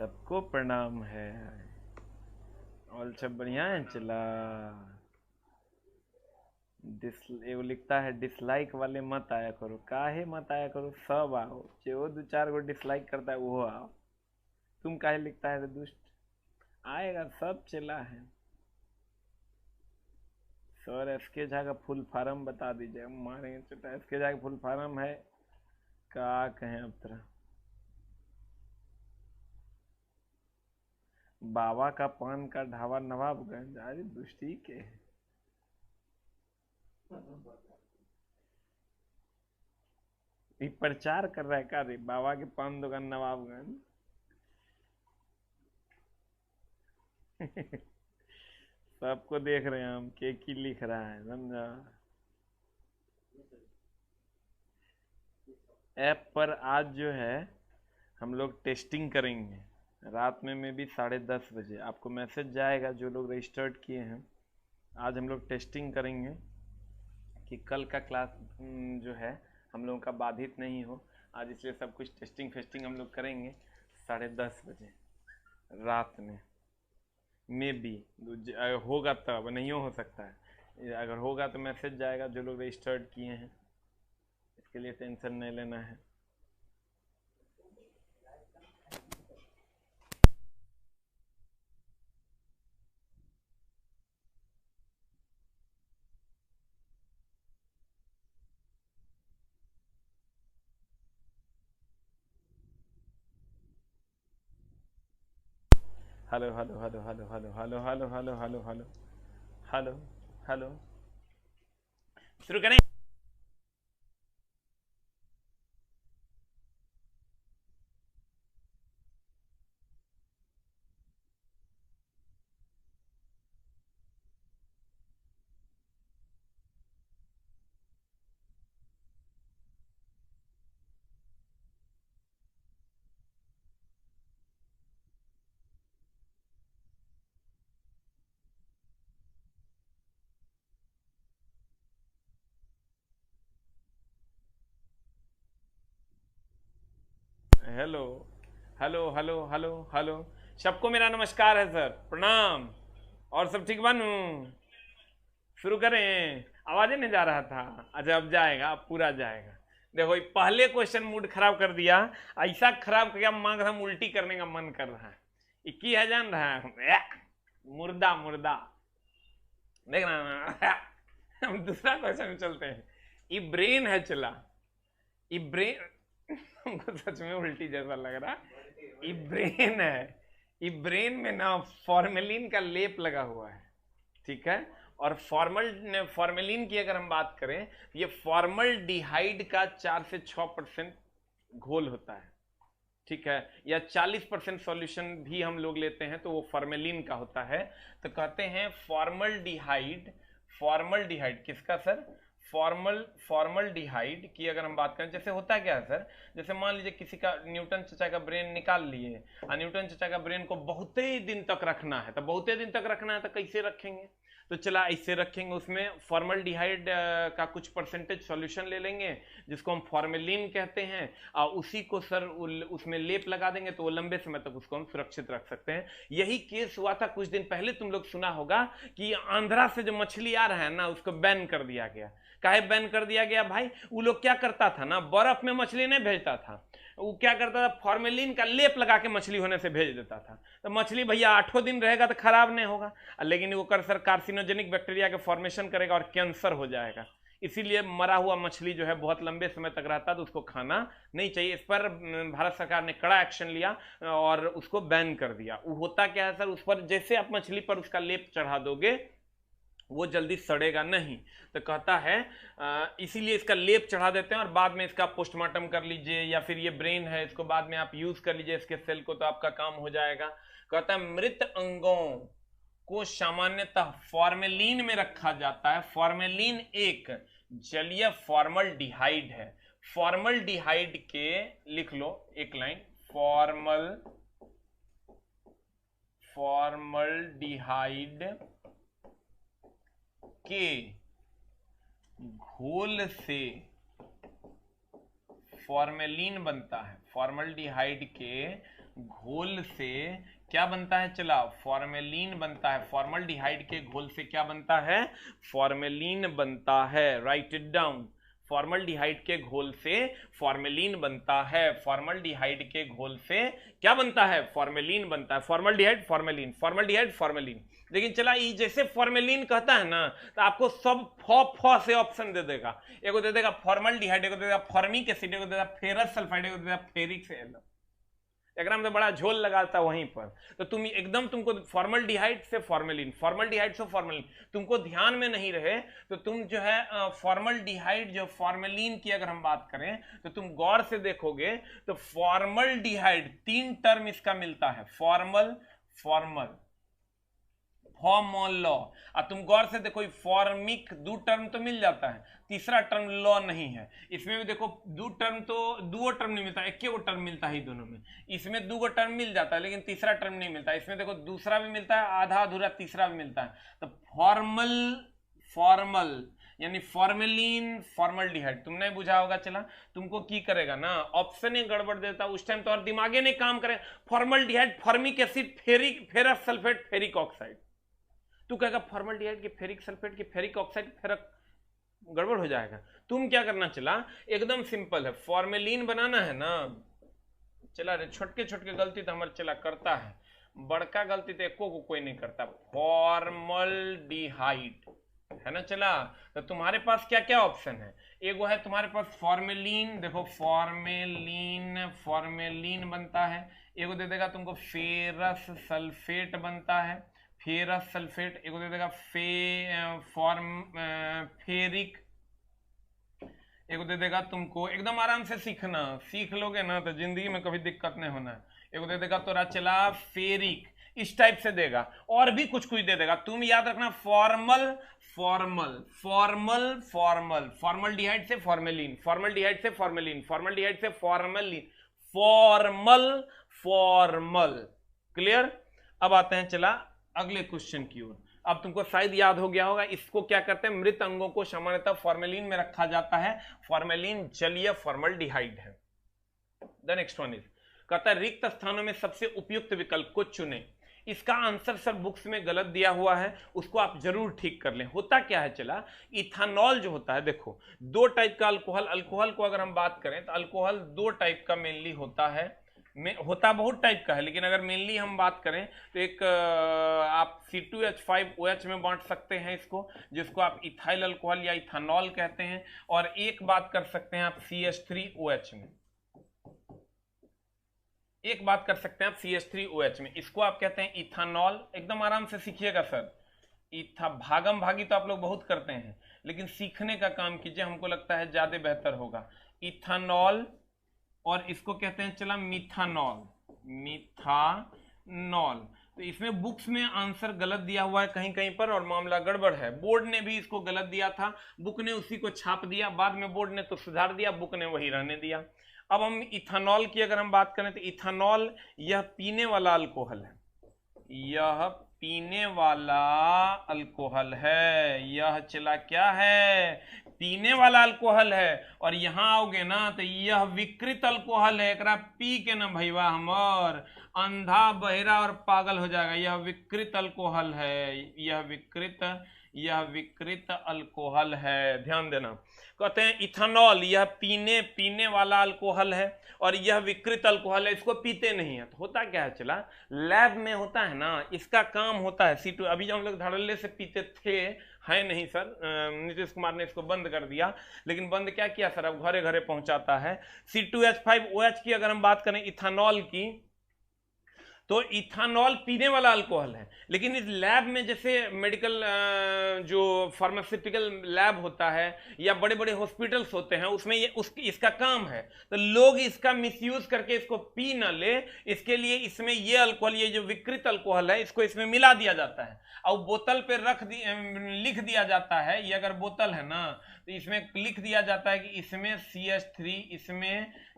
सबको प्रणाम है। और सब बढ़िया है चला। एगो लिखता है डिसलाइक वाले मत आया करो। काहे मत आया करो, सब आओ। जो दो चार गो डिसलाइक करता है वो आओ। तुम काहे लिखता है रे दुष्ट। आएगा सब चला है। सर एसके झा का फुल फॉर्म बता दीजिए, मारेंगे चटा। एसके झा का फुल फॉर्म है, क्या कहें अब तरह। बाबा का पान का ढाबा नवाबगंज। अरे दुष्टी के ये प्रचार कर रहा है का रे, बाबा के पान दुकान नवाबगंज। सबको देख रहे हैं हम के की लिख रहा है, समझा। ऐप पर आज जो है हम लोग टेस्टिंग करेंगे रात में भी 10:30 बजे आपको मैसेज जाएगा जो लोग रजिस्टर्ड किए हैं। आज हम लोग टेस्टिंग करेंगे कि कल का क्लास जो है हम लोगों का बाधित नहीं हो आज, इसलिए सब कुछ टेस्टिंग फेस्टिंग हम लोग करेंगे 10:30 बजे रात में भी। होगा तब, नहीं हो सकता है। अगर होगा तो मैसेज जाएगा जो लोग रजिस्टर्ड किए हैं, इसके लिए टेंशन नहीं लेना है। Hello hello hello hello hello hello hello hello hello hello hello hello. शुरू करें। Hello hello hello hello hello. सबको मेरा नमस्कार है सर, प्रणाम। और सब ठीक बानू। शुरू करें। आवाज नहीं जा रहा था। अच्छा अब जाएगा, अब पूरा जाएगा। देखो ये पहले क्वेश्चन मूड खराब कर दिया। ऐसा खराब किया मांग रहा, उल्टी करने का मन कर रहा है। ये की है जान रहा है, मुर्दा मुर्दा। देख रहा हम दूसरा क्वेश्चन में चलते हैं। ये ब्रेन है चला। ये ब्रेन हमको सच में उल्टी जैसा लग रहा। ये ब्रेन है। ये ब्रेन में ना फॉर्मेलिन का लेप लगा हुआ है, ठीक है। और फॉर्मेलिन की अगर हम बात करें, ये फॉर्मल डिहाइड का 4 से 6% घोल होता है, ठीक है। या 40% सॉल्यूशन भी हम लोग लेते हैं तो वो फॉर्मेलिन का होता है। तो कहते हैं फॉर्मल डिहाइड। फॉर्मल डिहाइड किसका सर? फॉर्मल डिहाइड की अगर हम बात करें, जैसे होता क्या है सर, जैसे मान लीजिए किसी का न्यूटन चचा का ब्रेन निकाल लिए और न्यूटन चचा का ब्रेन को बहुत ही दिन तक रखना है, तो बहुत ही दिन तक रखना है तो कैसे रखेंगे? तो चला ऐसे रखेंगे, उसमें फॉर्मल डिहाइड का कुछ परसेंटेज सॉल्यूशन ले लेंगे जिसको हम फॉर्मेलिन कहते हैं, और उसी को सर उसमें लेप लगा देंगे तो वो लंबे समय तक उसको हम सुरक्षित रख सकते हैं। यही केस हुआ था कुछ दिन पहले, तुम लोग सुना होगा कि आंध्रा से जो मछली आ रहा है ना उसको बैन कर दिया गया। काहे बैन कर दिया गया भाई? वो लोग क्या करता था ना, बर्फ में मछली नहीं भेजता था, वो क्या करता था, फॉर्मेलिन का लेप लगा के मछली होने से भेज देता था। तो मछली भैया 8 दिन रहेगा तो खराब नहीं होगा, लेकिन वो कर सर कार्सिनोजेनिक बैक्टीरिया के फॉर्मेशन करेगा और कैंसर हो जाएगा। इसीलिए मरा हुआ मछली जो है बहुत लंबे समय तक रहता है तो उसको खाना नहीं चाहिए। इस पर भारत सरकार ने कड़ा एक्शन लिया और उसको बैन कर दिया। वो होता क्या है सर, उस पर जैसे आप मछली पर उसका लेप चढ़ा दोगे वो जल्दी सड़ेगा नहीं। तो कहता है इसीलिए इसका लेप चढ़ा देते हैं और बाद में इसका पोस्टमार्टम कर लीजिए, या फिर ये ब्रेन है इसको बाद में आप यूज कर लीजिए इसके सेल को, तो आपका काम हो जाएगा। कहता है मृत अंगों को सामान्यतः फॉर्मेलिन में रखा जाता है। फॉर्मेलिन एक जलीय फॉर्मल डिहाइड है। फॉर्मल डिहाइड के लिख लो एक लाइन, फॉर्मल डिहाइड के घोल से फॉर्मेलिन बनता है। फॉर्मल डिहाइड के घोल से क्या बनता है, चला फॉर्मेलिन बनता है। फॉर्मल्डिहाइड के घोल से क्या बनता है, फॉर्मेलिन बनता है। Right it down. फॉर्मल्डिहाइड के घोल से फॉर्मेलिन बनता है। फॉर्मल्डिहाइड के घोल से क्या बनता है, फॉर्मेलिन बनता है। Formaldehyde formalin, formaldehyde formalin. लेकिन चला ये जैसे फॉर्मेलिन कहता है ना, तो आपको सब फ से ऑप्शन दे देगा। एगो दे देगा फॉर्मल्डिहाइड, एगो दे देगा फॉर्मिक एसिड, एगो दे देगा फेरस सल्फाइड, एगो दे देगा फेरिक एसिड। एकदम तो बड़ा झोल लगाता वहीं पर। तो तुम एकदम तुमको फॉर्मल्डिहाइड से फॉर्मेलिन, फॉर्मल्डिहाइड से फॉर्मेलिन तुमको ध्यान में नहीं रहे तो तुम जो है फॉर्मल्डिहाइड जो फॉर्मेलिन की अगर हम बात करें तो तुम गौर से देखोगे तो फॉर्मल्डिहाइड 3 टर्म इसका मिलता है, फॉर्मल, फॉर्मल, फॉर्मल। अब तुम गौर से देखो फॉर्मिक 2 टर्म तो मिल जाता है, तीसरा टर्म लॉ नहीं है। इसमें भी देखो 2 टर्म तो 2 टर्म नहीं मिलता, 1 टर्म मिलता है दोनों में। इसमें 2 टर्म मिल जाता है लेकिन तीसरा टर्म नहीं मिलता। इसमें देखो दूसरा भी मिलता है, आधा अधूरा तीसरा भी मिलता है। तो फॉर्मल, फॉर्मल यानी फॉर्मेलिन, फॉर्मल्डिहाइड। तुमने बुझा होगा। चला तुमको की करेगा ना, ऑप्शन ही गड़बड़ देता उस टाइम तो, और दिमागे नहीं काम करे। Formaldehyde, formic acid, ferrous sulphate, ferric oxide. तू कहेगा फॉर्मल्डिहाइड की फेरिक सल्फेट की फेरिक ऑक्साइड, फेरक, गड़बड़ हो जाएगा। तुम क्या करना, चला एकदम सिंपल है, फॉर्मेलिन बनाना है ना। चला रे छोटके छोटके गलती तो हमारे चला करता है, बड़का गलती तो एको को कोई नहीं करता। फॉर्मल्डिहाइड है ना। चला तो तुम्हारे पास क्या क्या ऑप्शन है, एगो है तुम्हारे पास फॉर्मेलिन, देखो फॉर्मेलिन, फॉर्मेलिन बनता है। एगो दे देगा तुमको फेरस सल्फेट बनता है, फेरस सल्फेट। एगो दे देगा फेरिक। एगो दे देगा तुमको, एकदम आराम से सीखना, सीख लोगे ना तो जिंदगी में कभी दिक्कत नहीं होना है। एगो दे देगा तोरा चला फेरिक, इस टाइप से देगा, और भी कुछ कुछ दे देगा। तुम याद रखना formal, formal, formal, formal, formaldehyde से फॉर्मेलिन, फॉर्मल्डिहाइड से फॉर्मेलिन, फॉर्मल्डिहाइड से फॉर्मेलिन, फॉर्मल, फॉर्मल। क्लियर। अब आते हैं चला अगले क्वेश्चन की ओर। अब तुमको शायद याद हो गया होगा, इसको क्या करते हैं, मृत अंगों को सामान्यतः फॉर्मेलिन में रखा जाता है। फॉर्मेलिन जलीय फॉर्मल्डिहाइड है। द नेक्स्ट वन इज, कहता है रिक्त स्थानों में सबसे उपयुक्त विकल्प को चुने। इसका आंसर सर बुक्स में गलत दिया हुआ है, उसको आप जरूर ठीक कर लें। होता क्या है, चला इथानॉल जो होता है, देखो 2 टाइप का अल्कोहल, अल्कोहल को अगर हम बात करें तो अल्कोहल 2 टाइप का मेनली होता है, होता बहुत टाइप का है, लेकिन अगर मेनली हम बात करें तो एक आप C2H5OH में बांट सकते हैं इसको, जिसको आप इथाइल अल्कोहल या इथानॉल कहते हैं। और एक बात कर सकते हैं आप CH3OH में, एक बात कर सकते हैं आप CH3OH में, इसको आप कहते हैं इथानॉल। एकदम आराम से सीखिएगा सर, भागम भागी तो आप लोग बहुत करते हैं, लेकिन सीखने का काम कीजिए, हमको लगता है ज्यादा बेहतर होगा। इथानॉल, और इसको कहते हैं चला मिथानॉल, मिथानॉल। तो इसमें बुक्स में आंसर गलत दिया हुआ है कहीं कहीं पर, और मामला गड़बड़ है। बोर्ड ने भी इसको गलत दिया था, बुक ने उसी को छाप दिया, बाद में बोर्ड ने तो सुधार दिया, बुक ने वही रहने दिया। अब हम इथानॉल की अगर हम बात करें तो इथानॉल यह पीने वाला अल्कोहल है, यह पीने वाला अल्कोहल है। यह चला क्या है, पीने वाला अल्कोहल है। और यहां आओगे ना तो यह विकृत अल्कोहल है, एकरा पी के ना भैया हमर अंधा बहरा और पागल हो जाएगा। यह विकृत अल्कोहल है, यह विकृत अल्कोहल है, ध्यान देना। कहते हैं इथानॉल यह पीने वाला अल्कोहल है, और यह विकृत अल्कोहल है, इसको पीते नहीं है। तो होता क्या है, चला लैब में होता है ना, इसका काम होता है C2, अभी जो हम लोग धड़ल्ले से पीते थे, है नहीं सर, नीतीश कुमार ने इसको बंद कर दिया, लेकिन बंद क्या किया सर, अब घरे घरे पहुंचाता है। C2H5OH की अगर हम बात करें इथानॉल की, तो इथानॉल पीने वाला अल्कोहल है, लेकिन इस लैब में जैसे मेडिकल जो फार्मास्यूटिकल लैब होता है या बड़े बड़े हॉस्पिटल्स होते हैं, उसमें इसका काम है। तो लोग इसका मिसयूज करके इसको पी ना ले, इसके लिए इसमें ये अल्कोहल, ये जो विकृत अल्कोहल है, इसको इसमें मिला दिया जाता है और बोतल पे लिख दिया जाता है। ये अगर बोतल है ना तो इसमें लिख दिया जाता है कि इसमें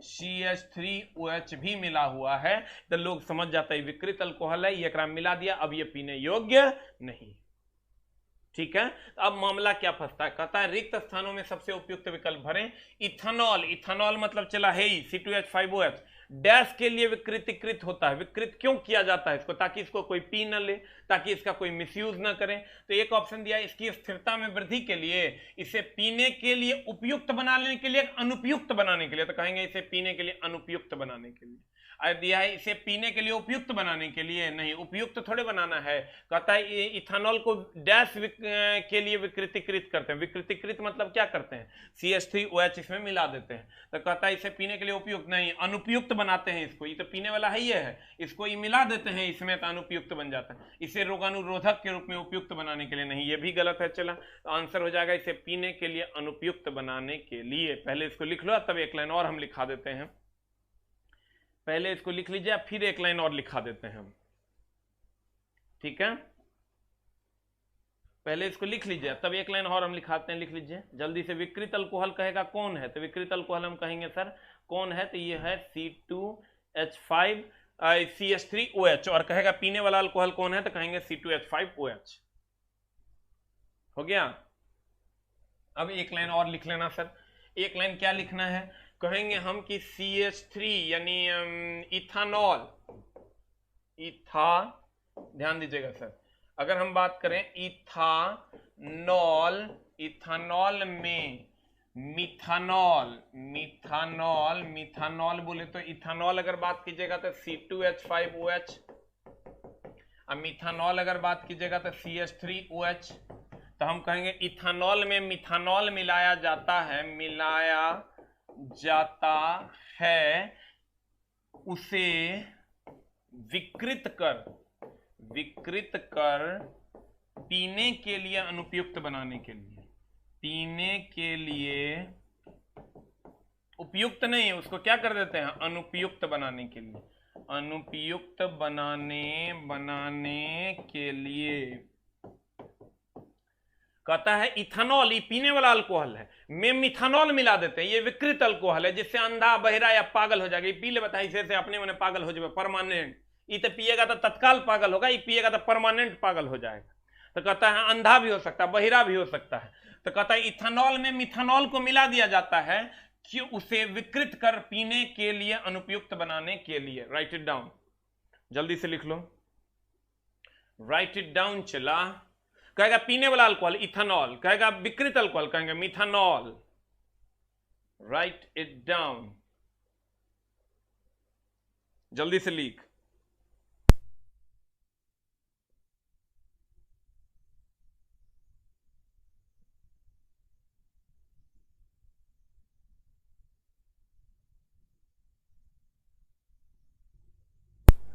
CH3OH भी मिला हुआ है, तो लोग समझ जाता है विकृत अल्कोहल है, ये एकरा मिला दिया, अब ये पीने योग्य नहीं। ठीक है, अब मामला क्या फंसता है, कहता है रिक्त स्थानों में सबसे उपयुक्त विकल्प भरें। इथानॉल, इथानॉल मतलब चला है ही C2H5OH, डैश के लिए विकृतीकृत होता है। विकृत क्यों किया जाता है इसको? ताकि इसको कोई पी न ले, ताकि इसका कोई मिसयूज ना करे। तो एक ऑप्शन दिया इसकी स्थिरता में वृद्धि के लिए, इसे पीने के लिए उपयुक्त बनाने के लिए, अनुपयुक्त बनाने के लिए, तो कहेंगे इसे पीने के लिए अनुपयुक्त बनाने के लिए। दिया है इसे पीने के लिए उपयुक्त बनाने के लिए, नहीं उपयुक्त थोड़े बनाना है। कहता है ये इथानॉल को डैश के लिए विकृतीकृत करते हैं। विकृतीकृत मतलब क्या करते हैं? CH3OH इसमें मिला देते हैं। तो कहता है इसे पीने के लिए उपयुक्त नहीं, अनुपयुक्त बनाते हैं इसको। ये तो पीने वाला है, ये है, इसको ये मिला देते हैं इसमें तो अनुपयुक्त बन जाता है। इसे रोगानुरोधक के रूप में उपयुक्त बनाने के लिए नहीं, ये भी गलत है। चला तो आंसर हो जाएगा इसे पीने के लिए अनुपयुक्त बनाने के लिए। पहले इसको लिख लो, तब एक लाइन और हम लिखा देते हैं। पहले इसको लिख लीजिए, फिर एक लाइन और लिखा देते हैं हम, ठीक है? पहले इसको लिख लीजिए, तब एक लाइन और हम लिखाते हैं। लिख लीजिए जल्दी से। विकृत अल्कोहल कहेगा कौन है? तो विकृत अल्कोहल हम कहेंगे सर कौन है? तो ये है C2H5 CH3OH। और कहेगा पीने वाला अल्कोहल कौन है? तो कहेंगे C2H5OH। हो गया? अब एक लाइन और लिख लेना सर। एक लाइन क्या लिखना है? कहेंगे हम कि CH3 यानी इथानॉल, ध्यान दीजिएगा सर, अगर हम बात करें इथानॉल, इथानॉल में मिथानॉल बोले तो इथानॉल अगर बात कीजिएगा तो C2H5OH, और मिथानॉल अगर बात कीजिएगा तो CH3OH। तो हम कहेंगे इथानॉल में मिथानॉल मिलाया जाता है, उसे विकृत कर पीने के लिए अनुपयुक्त बनाने के लिए, पीने के लिए उपयुक्त नहीं, उसको क्या कर देते हैं? अनुपयुक्त बनाने के लिए, अनुपयुक्त बनाने के लिए। कहता है इथानॉल, ये पीने वाला अल्कोहल है, में मिथानॉल मिला देते हैं, ये विकृत अल्कोहल है, जिससे अंधा बहिरा या पागल हो जाएगा। ये पी ले बताइए, इसे अपने मन पागल हो जाएगा, परमानेंट। ये तो पिएगा तो तत्काल पागल होगा, ये पिएगा तो परमानेंट पागल हो जाएगा। तो कहता है अंधा भी हो सकता है, बहिरा भी हो सकता है। तो कहता है इथानॉल में मिथानॉल को मिला दिया जाता है कि उसे विकृत कर पीने के लिए अनुपयुक्त बनाने के लिए। राइट इट डाउन, जल्दी से लिख लो, राइट इट डाउन। चला कहेगा पीने वाला अल्कोहल इथानॉल, कहेगा विकृत अल्कोहल कहेंगे मिथानॉल। राइट इट डाउन, जल्दी से लिख।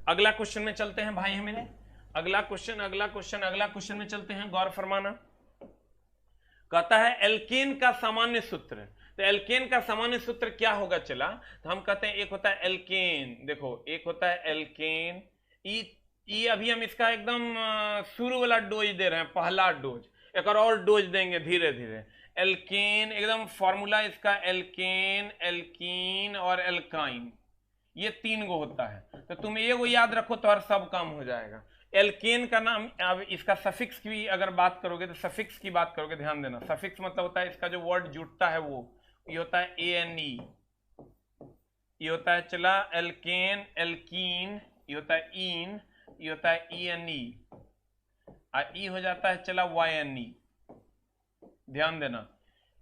अगला क्वेश्चन में चलते हैं भाई मेरे, अगला क्वेश्चन में चलते हैं, गौर फरमाना। कहता है एल्केन का सामान्य सूत्र। तो एल्केन का सामान्य सूत्र क्या होगा? चला तो हम कहते हैं एक होता है एल्केन, देखो एक होता है एल्केन, ई अभी हम इसका एकदम शुरू वाला डोज दे रहे हैं, पहला डोज, एक और डोज देंगे धीरे धीरे। एल्केन एकदम फॉर्मूला इसका एल्केन, एल्कीन और एल्काइन, ये 3 गो होता है। तो तुम ये वो याद रखो तो हर सब काम हो जाएगा। एल्केन का नाम, अब इसका सफिक्स की अगर बात करोगे तो सफिक्स की बात करोगे, ध्यान देना। सफिक्स मतलब होता है इसका जो वर्ड जुड़ता है वो, ये होता है ANE, ये होता है चला एल्केन, एल्कीन, ये होता है इन, ये होता है ENE, और ई हो जाता है चला YNE। ध्यान देना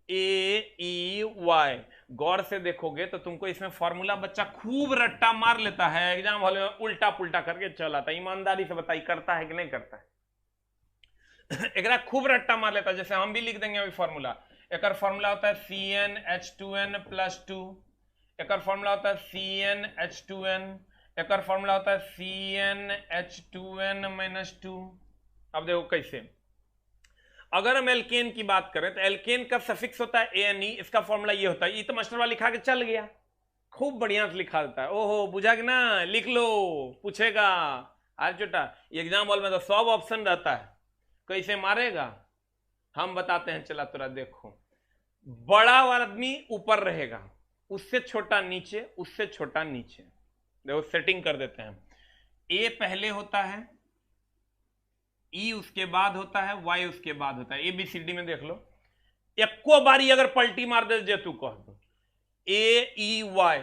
AEY। गौर से देखोगे तो तुमको इसमें फॉर्मूला बच्चा खूब रट्टा मार लेता है, एग्जाम हॉल में उल्टा पुल्टा करके चल आता है। ईमानदारी से बताइए करता है कि नहीं करता है? एक खूब रट्टा मार लेता है। जैसे हम भी लिख देंगे अभी फॉर्मूला, एक फॉर्मूला होता है CnH2n+2, एक फॉर्मूला होता है CnH2n, एक फॉर्मूला होता है CnH2n-2। अब देखो कैसे, अगर हम एल्केन की बात करें तो एल्केन का सफिक्स होता है ANE, इसका फॉर्मूला ये होता है। ये तो मास्टर वाला लिखा के चल गया, खूब बढ़िया से लिखा देता है। ओहो बुझा कि ना, लिख लो, पूछेगा आज छोटा एग्जाम हॉल में तो 100 ऑप्शन रहता है, कैसे मारेगा हम बताते हैं। चला तोरा देखो, बड़ा आदमी ऊपर रहेगा, उससे छोटा नीचे, उससे छोटा नीचे। देखो सेटिंग कर देते हैं। A पहले होता है, E उसके बाद होता है, Y उसके बाद होता है। ABCD में देख लो, एको बारी अगर पलटी मार दे जे तू कह दो AEY,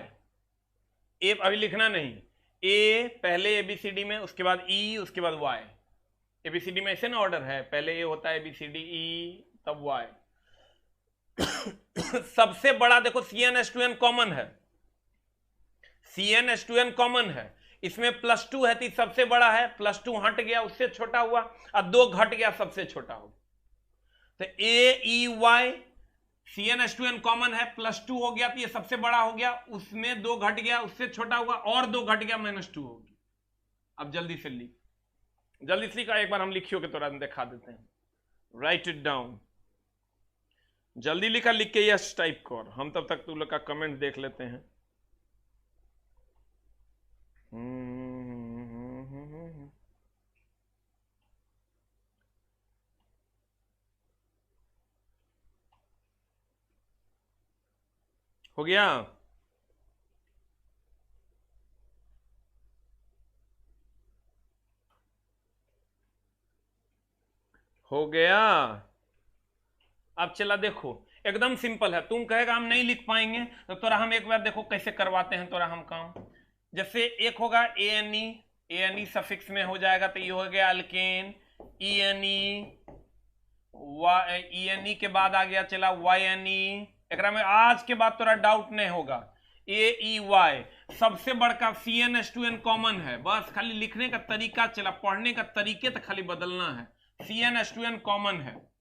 ए अभी लिखना नहीं, ए पहले एबीसीडी में, उसके बाद ई, उसके बाद वाई। एबीसीडी में ऐसे ना ऑर्डर है, पहले ए होता है एबीसीडी, ई तब वाई। सबसे बड़ा देखो CnH2n कॉमन है, CnH2n कॉमन है, इसमें +2 है तो सबसे बड़ा है, +2 हट गया उससे छोटा हुआ, और 2 घट गया सबसे छोटा हो। तो AEY CnH2n कॉमन है, +2 हो गया तो ये सबसे बड़ा हो गया, उसमें 2 घट गया उससे छोटा हुआ, और 2 घट गया -2 हो गया। अब जल्दी से लिख, जल्दी से लिखा, एक बार हम लिखियो के तुरंत दिखा देते हैं। राइट इट डाउन, जल्दी लिखा, लिख के यस टाइप कर, हम तब तक तुम लोग का कमेंट देख लेते हैं। हो गया? हो गया। अब चला देखो, एकदम सिंपल है, तुम कहेगा हम नहीं लिख पाएंगे तो तोरा हम एक बार देखो कैसे करवाते हैं तोरा हम काम। जैसे एक होगा ANE सफिक्स में हो जाएगा तो ये हो गया अल्केन, ENE के बाद आ गया चला YNE, एकरा में आज के बाद तोरा डाउट नहीं होगा। AEY सबसे बड़का CnH2n कॉमन है, बस खाली लिखने का तरीका चला, पढ़ने का तरीके तो खाली बदलना है। CnH2n कॉमन है।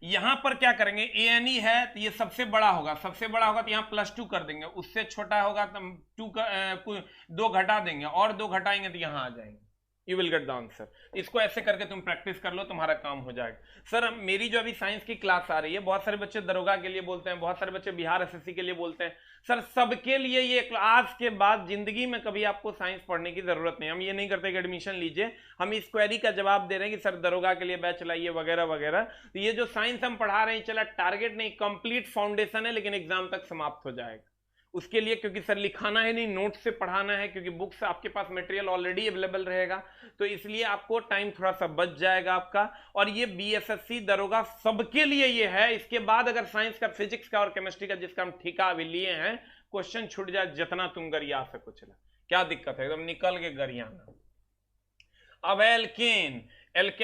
यहां पर क्या करेंगे, ANE है तो ये सबसे बड़ा होगा, सबसे बड़ा होगा तो यहां +2 कर देंगे, उससे छोटा होगा तो 2 घटा देंगे, और 2 घटाएंगे तो यहां आ जाएंगे। You will get the answer. इसको ऐसे करके तुम प्रैक्टिस कर लो, तुम्हारा काम हो जाएगा। सर मेरी जो अभी साइंस की क्लास आ रही है, बहुत सारे बच्चे दरोगा के लिए बोलते हैं, बहुत सारे बच्चे बिहार SSC के लिए बोलते हैं। सर सबके लिए ये आज के बाद जिंदगी में कभी आपको साइंस पढ़ने की जरूरत नहीं। हम ये नहीं करते कि एडमिशन लीजिए, हम इस क्वेरी का जवाब दे रहे हैं कि सर दरोगा के लिए बैच चलाइए वगैरह वगैरह। तो ये जो साइंस हम पढ़ा रहे हैं, चला टारगेट नहीं, कंप्लीट फाउंडेशन है, लेकिन एग्जाम तक समाप्त हो जाएगा। उसके लिए क्योंकि सर लिखाना है नहीं, नोट से पढ़ाना है, क्योंकि बुक से आपके पास मटेरियल ऑलरेडी अवेलेबल रहेगा, तो इसलिए आपको टाइम थोड़ा सा बच जाएगा आपका। और ये BSSC दरोगा सबके लिए ये है। इसके बाद अगर साइंस का, फिजिक्स का और केमिस्ट्री का जिसका हम ठेका अभी लिए हैं, क्वेश्चन छूट जाए जितना तुम गरिया सको, चला क्या दिक्कत है, एकदम निकल के गरियाना। अब एल्केन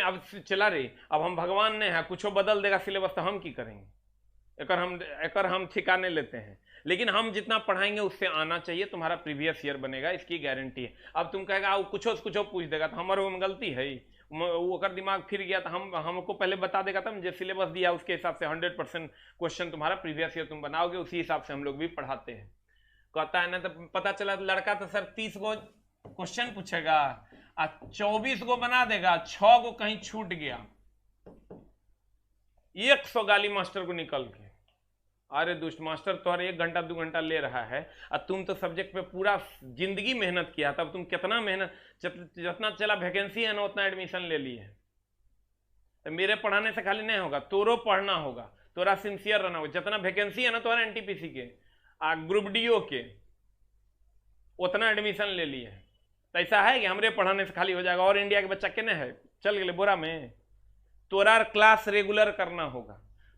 अब चला रे, अब हम भगवान ने है, कुछ बदल देगा सिलेबस तो हम की करेंगे, एकर हम ठिकाने लेते हैं। लेकिन हम जितना पढ़ाएंगे उससे आना चाहिए, तुम्हारा प्रीवियस ईयर बनेगा, इसकी गारंटी है। अब तुम कहेगा कुछ पूछ देगा तो हमारे में गलती है, वो अगर दिमाग फिर गया तो हमको पहले बता देगा, तब जो सिलेबस दिया उसके हिसाब से 100% क्वेश्चन तुम्हारा प्रीवियस ईयर तुम बनाओगे, उसी हिसाब से हम लोग भी पढ़ाते हैं। कहता है ना, तो पता चला लड़का तो सर 30 गो क्वेश्चन पूछेगा और 24 गो बना देगा, 6 गो कहीं छूट गया, 100 गाली मास्टर को निकल के। अरे दुष्ट मास्टर तो 1 घंटा 2 घंटा ले रहा है, और तुम तो सब्जेक्ट पे पूरा जिंदगी मेहनत किया, तब तुम कितना मेहनत, जितना चला वैकेंसी है ना उतना एडमिशन ले लिए। तो मेरे पढ़ाने से खाली नहीं होगा, तोरो पढ़ना होगा, तोरा सिंसियर रहना होगा। जितना वैकेंसी है ना तुम्हारा NTPC के ग्रुप DO के, उतना एडमिशन ले लिए। तो ऐसा है कि हमरे पढ़ाने से खाली हो जाएगा, और इंडिया के बच्चा केने है चल गए बोरा में। तोरा क्लास रेगुलर करना होगा,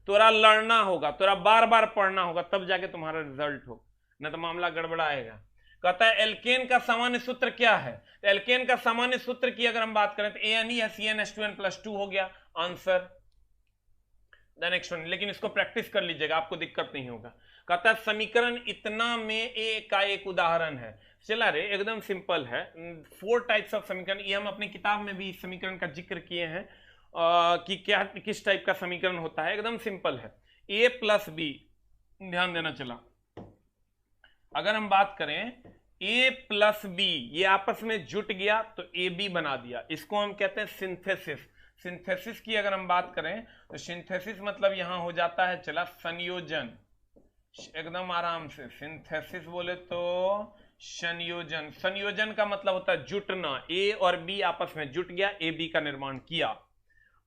तोरा लड़ना होगा, तोरा बार बार पढ़ना होगा, तब जाके तुम्हारा रिजल्ट हो, न तो मामला गड़बड़ाएगा। कहता है एल्केन का सामान्य सूत्र क्या है, तो एल्केन का सामान्य सूत्र की अगर हम बात करें तो ANE है, CnH2n +2 हो गया आंसर। द नेक्स्ट वन, लेकिन इसको प्रैक्टिस कर लीजिएगा, आपको दिक्कत नहीं होगा। कहता है समीकरण इतना में का एक उदाहरण है। चला रे, एकदम सिंपल है, 4 टाइप्स ऑफ समीकरण, ये हम अपनी किताब में भी इस समीकरण का जिक्र किए हैं कि क्या किस टाइप का समीकरण होता है। एकदम सिंपल है, A + B, ध्यान देना। चला अगर हम बात करें A + B, ये आपस में जुट गया तो AB बना दिया, इसको हम कहते हैं सिंथेसिस। सिंथेसिस की अगर हम बात करें तो सिंथेसिस मतलब यहां हो जाता है चला संयोजन, एकदम आराम से। सिंथेसिस बोले तो संयोजन, संयोजन का मतलब होता है जुटना, A और B आपस में जुट गया, AB का निर्माण किया।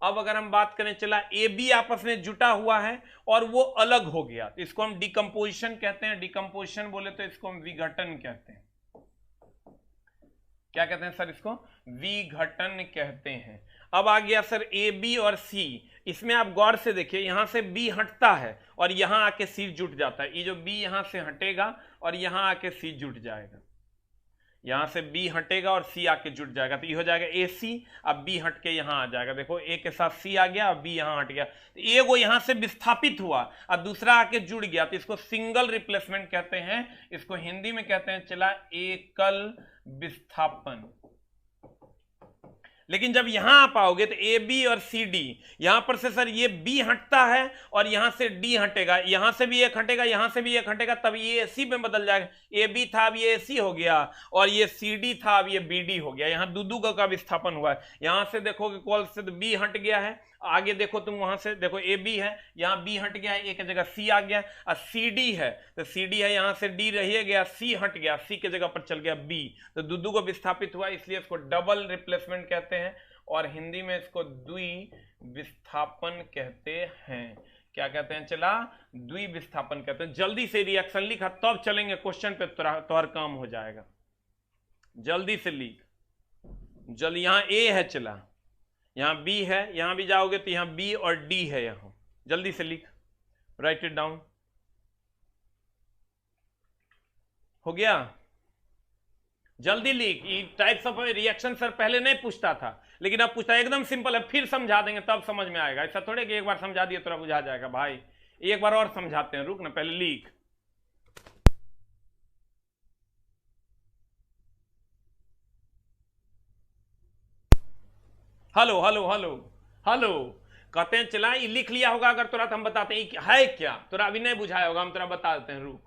अब अगर हम बात करें चला AB आपस में जुटा हुआ है और वो अलग हो गया, तो इसको हम डिकम्पोजिशन कहते हैं। डिकम्पोजिशन बोले तो इसको हम विघटन कहते हैं। क्या कहते हैं सर इसको? विघटन कहते हैं। अब आ गया सर ए बी और सी। इसमें आप गौर से देखिए, यहां से बी हटता है और यहां आके सी जुट जाता है। ये जो बी यहां से हटेगा और यहां आके सी जुट जाएगा, यहां से बी हटेगा और सी आके जुट जाएगा, तो ये हो जाएगा ए सी। अब बी हट के यहां आ जाएगा, देखो ए के साथ सी आ गया और बी यहां हट गया, तो एक वो यहां से विस्थापित हुआ और दूसरा आके जुड़ गया, तो इसको सिंगल रिप्लेसमेंट कहते हैं। इसको हिंदी में कहते हैं चला एकल विस्थापन। लेकिन जब यहां आप आओगे तो ए बी और सी डी, यहां पर से सर ये बी हटता है और यहां से डी हटेगा, यहां से भी एक हटेगा, यहां से भी एक हटेगा, तब ये सी में बदल जाएगा। ए बी था अब ये सी हो गया और ये सी डी था अब ये बी डी हो गया। यहां दू का विस्थापन हुआ है। यहां से देखोगे कॉल से तो बी हट गया है, आगे देखो तुम वहां से देखो ए बी है, यहां बी हट गया है, एक जगह सी आ गया, और सी डी है तो सी डी है, यहां से डी रह गया, सी हट गया, सी के जगह पर चल गया बी, तो दू को विस्थापित हुआ, इसलिए इसको डबल रिप्लेसमेंट कहते हैं और हिंदी में इसको द्वि विस्थापन कहते हैं। क्या कहते हैं चला? द्वि विस्थापन कहते हैं। जल्दी से रिएक्शन लिखा तब चलेंगे क्वेश्चन पे, तोहर काम हो जाएगा। जल्दी से लिख, जल्दी। यहां ए है चला, यहां बी है, यहां भी जाओगे तो यहां बी और डी है, यहां जल्दी से लिख, राइट इट डाउन। हो गया? जल्दी लिख। टाइप्स ऑफ रिएक्शन सर पहले नहीं पूछता था, लेकिन अब पूछता है, एकदम सिंपल है, फिर समझा देंगे तब समझ में आएगा। ऐसा थोड़े कि एक बार समझा दिए तो बुझा जाएगा भाई, एक बार और समझाते हैं, रुक ना, पहले लिख। हेलो हेलो हेलो हेलो, कहते हैं चला ये लिख लिया होगा अगर तुरंत हम बताते हैं है क्या, तुरा अभी नहीं बुझाया होगा, हम तुरा बता देते हैं, रुक।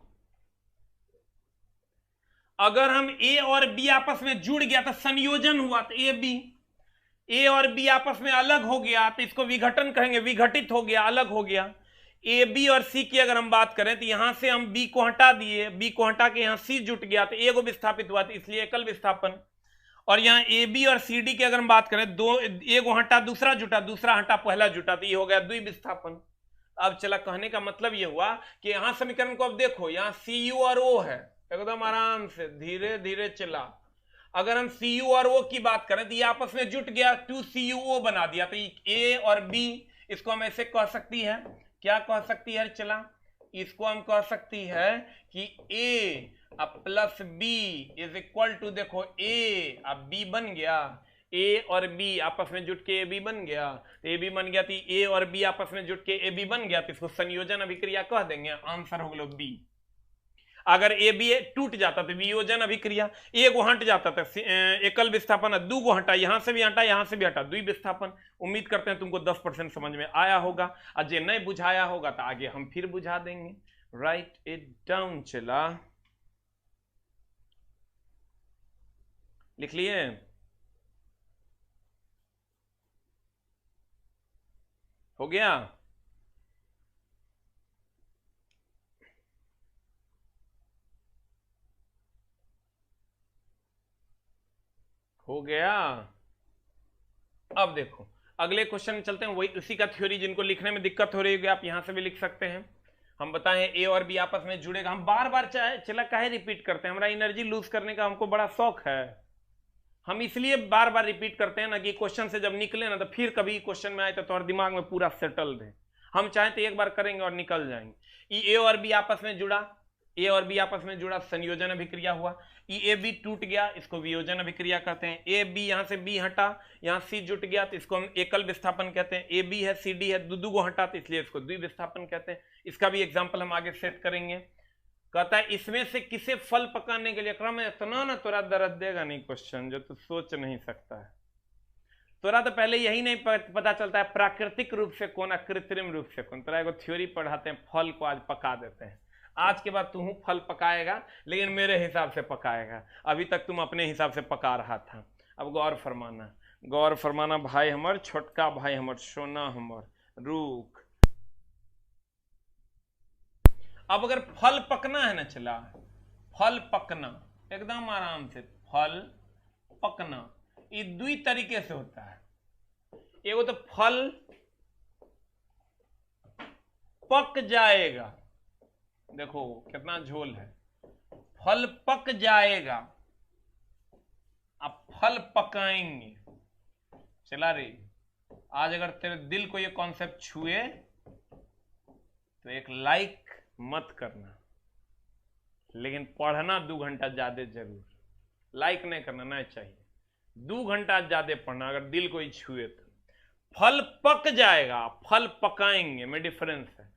अगर हम ए और बी आपस में जुड़ गया तो संयोजन हुआ, तो ए और बी आपस में अलग हो गया तो इसको विघटन कहेंगे, विघटित हो गया, अलग हो गया। ए बी और सी की अगर हम बात करें तो यहां से हम बी को हटा दिए, बी को हटा के यहां सी जुट गया तो ए को विस्थापित हुआ, तो इसलिए एकल विस्थापन। और यहां ए बी और सी डी की अगर हम बात करें, दो ए को हटा दूसरा जुटा, दूसरा हटा पहला जुटा, तो ये हो गया द्वि विस्थापन। अब चला, कहने का मतलब ये हुआ कि यहां समीकरण को अब देखो, यहां सी यू और ओ है, एकदम आराम से धीरे धीरे चला। अगर हम सी यू और ओ की बात करें तो ये आपस में जुट गया, 2CuO बना दिया, तो ए और बी, इसको हम ऐसे कह सकती है, क्या कह सकती है चला? इसको हम कह सकती है कि a plus b is equal to, देखो ए अब बी बन गया, ए और बी आपस में जुट के ए बी बन गया, तो ए बी बन गया, तो ए और बी आपस में जुट के ए बी बन गया, तो इसको संयोजन अभिक्रिया कह देंगे, आंसर हो गया बी। अगर ए बी टूट जाता तो वियोजन अभिक्रिया, ए को हट जाता था एकल विस्थापन, दू को हटा, यहां से भी हटा यहां से भी हटा, द्वि विस्थापन। उम्मीद करते हैं तुमको 10% समझ में आया होगा, और जे नहीं बुझाया होगा तो आगे हम फिर बुझा देंगे। राइट इट डाउन चला, लिख लिए? हो गया? हो गया। अब देखो अगले क्वेश्चन में चलते हैं, वही उसी का थ्योरी, जिनको लिखने में दिक्कत हो रही होगी आप यहां से भी लिख सकते हैं। हम बताएं ए और बी आपस में जुड़ेगा, हम बार बार चला काहे रिपीट करते हैं, हमारा एनर्जी लूज करने का हमको बड़ा शौक है, हम इसलिए बार बार रिपीट करते हैं ना कि क्वेश्चन से जब निकले ना तो फिर कभी क्वेश्चन में आए तो तुम्हारे दिमाग में पूरा सेटल रहे। हम चाहें तो एक बार करेंगे और निकल जाएंगे। ए और बी आपस में जुड़ा, ए और बी आपस में जुड़ा, संयोजन अभिक्रिया हुआ, ए बी टूट गया, इसको वियोजन अभिक्रिया कहते हैं। ए बी, यहां से बी हटा, यहां सी जुट गया तो इसको हम एकल विस्थापन कहते हैं। ए बी है, सी डी है, दू को हटा तो इसलिए इसको द्वि विस्थापन कहते हैं। इसका भी एग्जाम्पल हम आगे सेट करेंगे। कहता है इसमें से किसे फल पकाने के लिए, क्रम में इतना ना तोरा दर्द देगा नहीं क्वेश्चन जो तू सोच नहीं सकता है। तोरा तो पहले यही नहीं पता चलता है प्राकृतिक रूप से कौन, कृत्रिम रूप से कौन। तोरा एगो थ्योरी पढ़ाते हैं, फल को आज पका देते हैं। आज के बाद तू फल पकाएगा, लेकिन मेरे हिसाब से पकाएगा, अभी तक तुम अपने हिसाब से पका रहा था। अब गौर फरमाना, गौर फरमाना भाई हमर, छोटका भाई हमर, सोना हमर, रुक। अब अगर फल पकना है ना चला, फल पकना एकदम आराम से, फल पकना ये दुई तरीके से होता है। एगो तो फल पक जाएगा, देखो कितना झोल है, फल पक जाएगा, अब फल पकाएंगे। चला रे, आज अगर तेरे दिल को ये कॉन्सेप्ट छुए तो एक लाइक मत करना, लेकिन पढ़ना 2 घंटा ज्यादा जरूर। लाइक नहीं करना नहीं चाहिए, 2 घंटा ज्यादा पढ़ना अगर दिल को ही छुए तो। फल पक जाएगा, फल पकाएंगे में डिफरेंस है।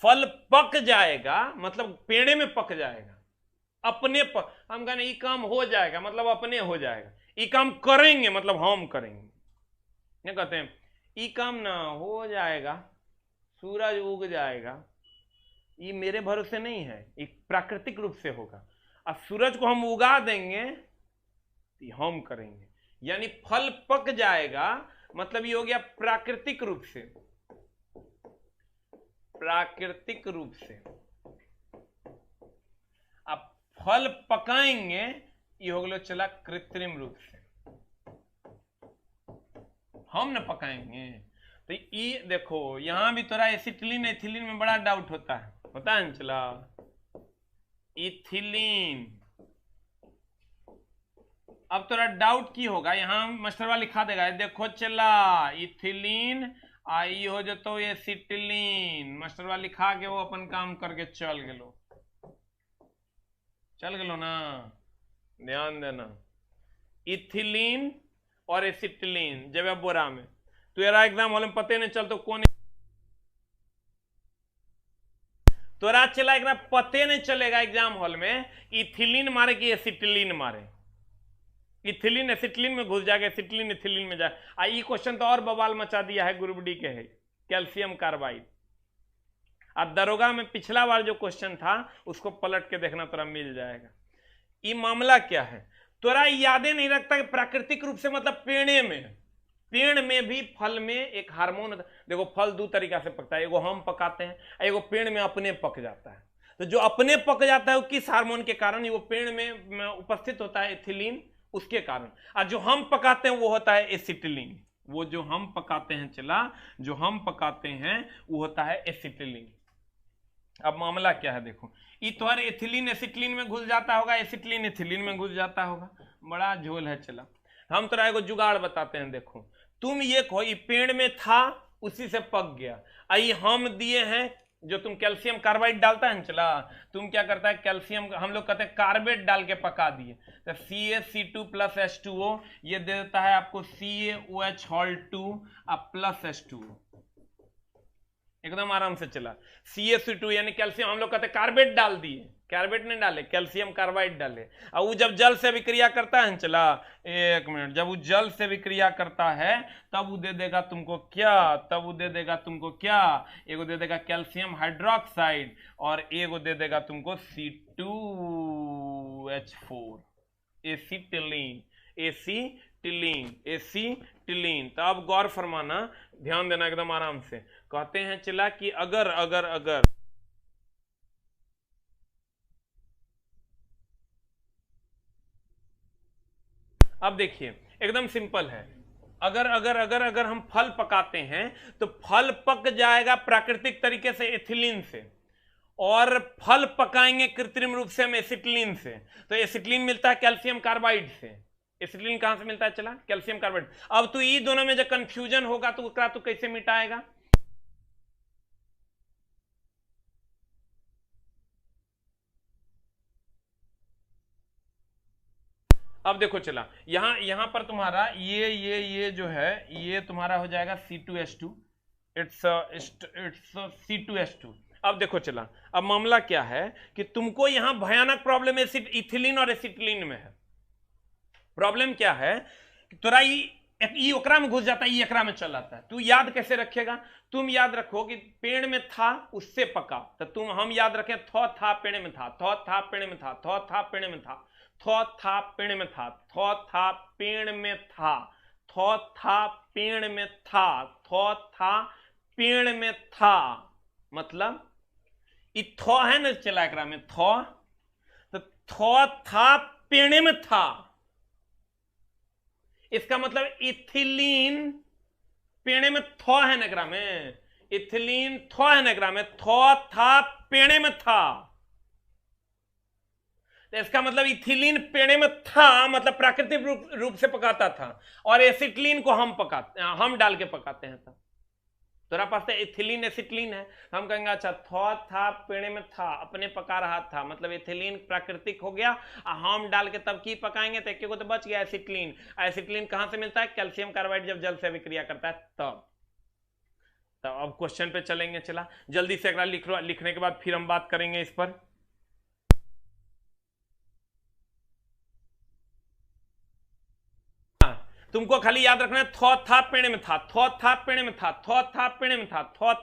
फल पक जाएगा मतलब पेड़े में पक जाएगा, अपने पक, हम कहने ये काम हो जाएगा मतलब अपने हो जाएगा। ये काम करेंगे मतलब हम करेंगे। क्या कहते हैं, ये काम ना हो जाएगा, सूरज उग जाएगा, ये मेरे भरोसे नहीं है, ये प्राकृतिक रूप से होगा। अब सूरज को हम उगा देंगे तो हम करेंगे। यानी फल पक जाएगा मतलब ये हो गया प्राकृतिक रूप से, प्राकृतिक रूप से। अब फल पकाएंगे ये हो गया चला कृत्रिम रूप से, हम न पकाएंगे। तो ये देखो यहां भी थोड़ा एसिटिलीन एथिलीन में बड़ा डाउट होता है चला। इथिलीन, अब थोड़ा डाउट की होगा, यहां मास्टरवा लिखा देगा, देखो चला इथिलीन आई हो जो तो एसिटिलीन, मास्टरवा लिखा के वो अपन काम करके चल गेलो ना, ध्यान देना। इथिलीन और एसिटिलीन जब बोरा में, तो यार एग्जाम हॉल में पते नहीं चल तो कौन, तोरा चला एक पते नहीं चलेगा एग्जाम हॉल में इथिलीन मारे कि एसिटिलीन मारे। इथिलीन एसिटिलीन में घुस जाएगा, एसिटिलीन इथिलीन में जाए। ये क्वेश्चन तो और बवाल मचा दिया है ग्रुप डी के है, कैल्शियम कार्बाइड। अब दरोगा में पिछला बार जो क्वेश्चन था उसको पलट के देखना, तोरा मिल जाएगा। ये मामला क्या है, तोरा यादें नहीं रखता कि प्राकृतिक रूप से मतलब पेड़ में भी फल में एक हार्मोन। देखो फल 2 तरीका से पकता है, एगो हम पकाते हैं, एगो पेड़ में अपने पक जाता है। तो जो अपने पक जाता है वो किस हार्मोन के कारण, वो पेड़ में उपस्थित होता है एथिलीन, उसके कारण। और जो हम पकाते हैं वो होता है एसिटिलीन। वो जो हम पकाते हैं चला, जो हम पकाते हैं वो होता है एसिटिलीन। अब मामला क्या है देखो, ये तुम्हारे एथिलीन एसिटिलीन में घुस जाता होगा, एसिटिलीन एथिलीन में घुस जाता होगा, बड़ा झोल है। चला हम तोरा एगो जुगाड़ बताते हैं। देखो तुम ये कहो ये पेड़ में था उसी से पक गया, आई हम दिए हैं जो तुम कैल्शियम कार्बाइड डालता है चला, तुम क्या करता है कैल्शियम, हम लोग कहते हैं कार्बेट डाल के पका दिए, तो CaC2 + H2O ये दे देता है आपको CaOH2 प्लस H2O, एकदम आराम से चला। CaC2 यानी कैल्शियम, हम लोग कहते हैं कार्बेट डाल दिए, कार्बेट नहीं डाले, कैल्शियम कार्बाइड डाले। और वो जब जल से विक्रिया करता है चला, एक मिनट, जब वो जल से विक्रिया करता है तब वो दे देगा तुमको क्या, तब वो दे देगा तुमको क्या, एगो दे देगा कैल्शियम हाइड्रोक्साइड और एगो दे देगा तुमको C2H4 एसिटिलीन, एसिटिलीन। तो अब गौर फरमाना, ध्यान देना एकदम आराम से। कहते हैं चला कि अगर अब देखिए एकदम सिंपल है, अगर हम फल पकाते हैं तो फल पक जाएगा प्राकृतिक तरीके से एथिलीन से, और फल पकाएंगे कृत्रिम रूप से हम एसिटिलीन से। तो एसिटिलीन मिलता है कैल्शियम कार्बाइड से। एसिटिलीन कहां से मिलता है चला, कैल्शियम कार्बाइड। अब तो ये दोनों में जब कंफ्यूजन होगा तो तू कैसे मिटाएगा। अब देखो चला यहां पर तुम्हारा ये जो है ये तुम्हारा हो जाएगा C2H2, इट्स C2H2। अब देखो चला, अब मामला क्या है कि तुमको यहां भयानक प्रॉब्लम इथिलीन और एसिटिलीन में है। प्रॉब्लम क्या है कि तोरा ये ओकरा में घुस जाता है, ये एकरा में चल आता है। तू याद कैसे रखेगा, तुम याद रखो कि पेड़ में था उससे पका, तो हम याद रखें थौ था पेड़ में था, थौ था पेड़ में था, थौ था पेड़ में था, थौ था पेड़ में था, थौ था पेड़ में था, थौ था पेड़ में था, थौ था पेड़ में था, मतलब थौ है ना चला एकरा में थौ, तो थौ था पेड़ में था। इसका मतलब इथिलीन पेड़ में थौ है नगरा में, इथिलीन थौ है नगरा में, थौ था पेड़ में था। तो इसका मतलब इथिलीन पेड़े में था, मतलब प्राकृतिक रूप से पकाता था, और एसिटिलीन को हम डाल के पकाते हैं। तब तेरा पास तो एथिलीन एसिटिलीन है, हम कहेंगे अच्छा था पेड़े में था, अपने पका रहा था, मतलब एथिलीन प्राकृतिक हो गया, हम डाल के तब की पकाएंगे तो एक को तो बच गया एसिटिलीन। एसिटिलीन कहां से मिलता है? कैल्शियम कार्बाइड जब जल से अभिक्रिया करता है तब। अब क्वेश्चन पे चलेंगे, चला जल्दी से अगला लिखने के बाद फिर हम बात करेंगे इस पर। तुमको खाली याद रखना है था पेड़े में था, था पेड़े में था, था पेड़े में था, था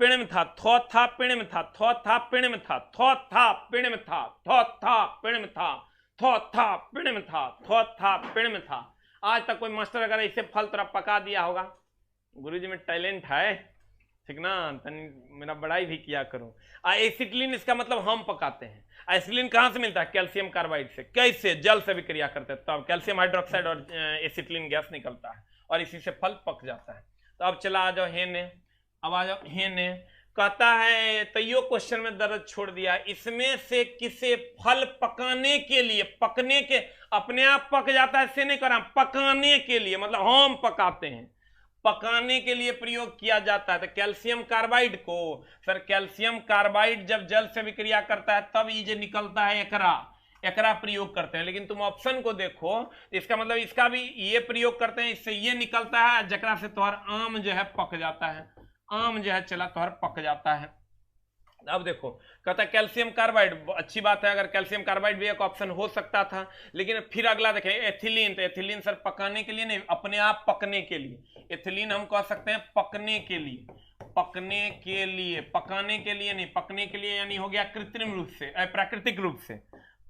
पेड़े में था, था पेड़े में था, था पेड़े में था, था पेड़े में था, था पेड़े में था, था पेड़े में था, था पेड़े में था। आज तक कोई मास्टर अगर ऐसे फल तरह पका दिया होगा, गुरुजी में टैलेंट है, ठीक ना, मेरा बड़ाई भी किया करो। एसिटिलीन इसका मतलब हम पकाते हैं। एसिटिलीन कहां से मिलता है? कैल्शियम कार्बाइड से। कैसे? जल से विक्रिया करते हैं तब कैल्शियम हाइड्रोक्साइड और एसिटिलीन गैस निकलता है और इसी से फल पक जाता है। तो अब चला आ जाओ हेने, अब आ जाओ हेने, कहता है तैयो क्वेश्चन में दर्द छोड़ दिया, इसमें से किसे फल पकाने के लिए, पकने के अपने आप पक जाता है से नहीं करा, पकाने के लिए मतलब हम पकाते हैं, पकाने के लिए प्रयोग किया जाता है। तो कैल्शियम कार्बाइड को, सर कैल्शियम कार्बाइड जब जल से विक्रिया करता है तब ये निकलता है एकरा प्रयोग करते हैं। लेकिन तुम ऑप्शन को देखो, इसका मतलब इसका भी ये प्रयोग करते हैं, इससे ये निकलता है जकरा से तोहर आम जो है पक जाता है, आम जो है चला तोहर पक जाता है। अब देखो कहता है कैल्शियम कार्बाइड, अच्छी बात है, अगर कैल्शियम कार्बाइड भी एक ऑप्शन हो सकता था। लेकिन फिर अगला देखें एथिलीन, तो एथिलीन सर पकाने के लिए नहीं, अपने आप पकने के लिए। एथिलीन हम कह सकते हैं पकने के लिए, पकने के लिए, पकाने के लिए नहीं, पकने के लिए यानी हो गया कृत्रिम रूप से, प्राकृतिक रूप से।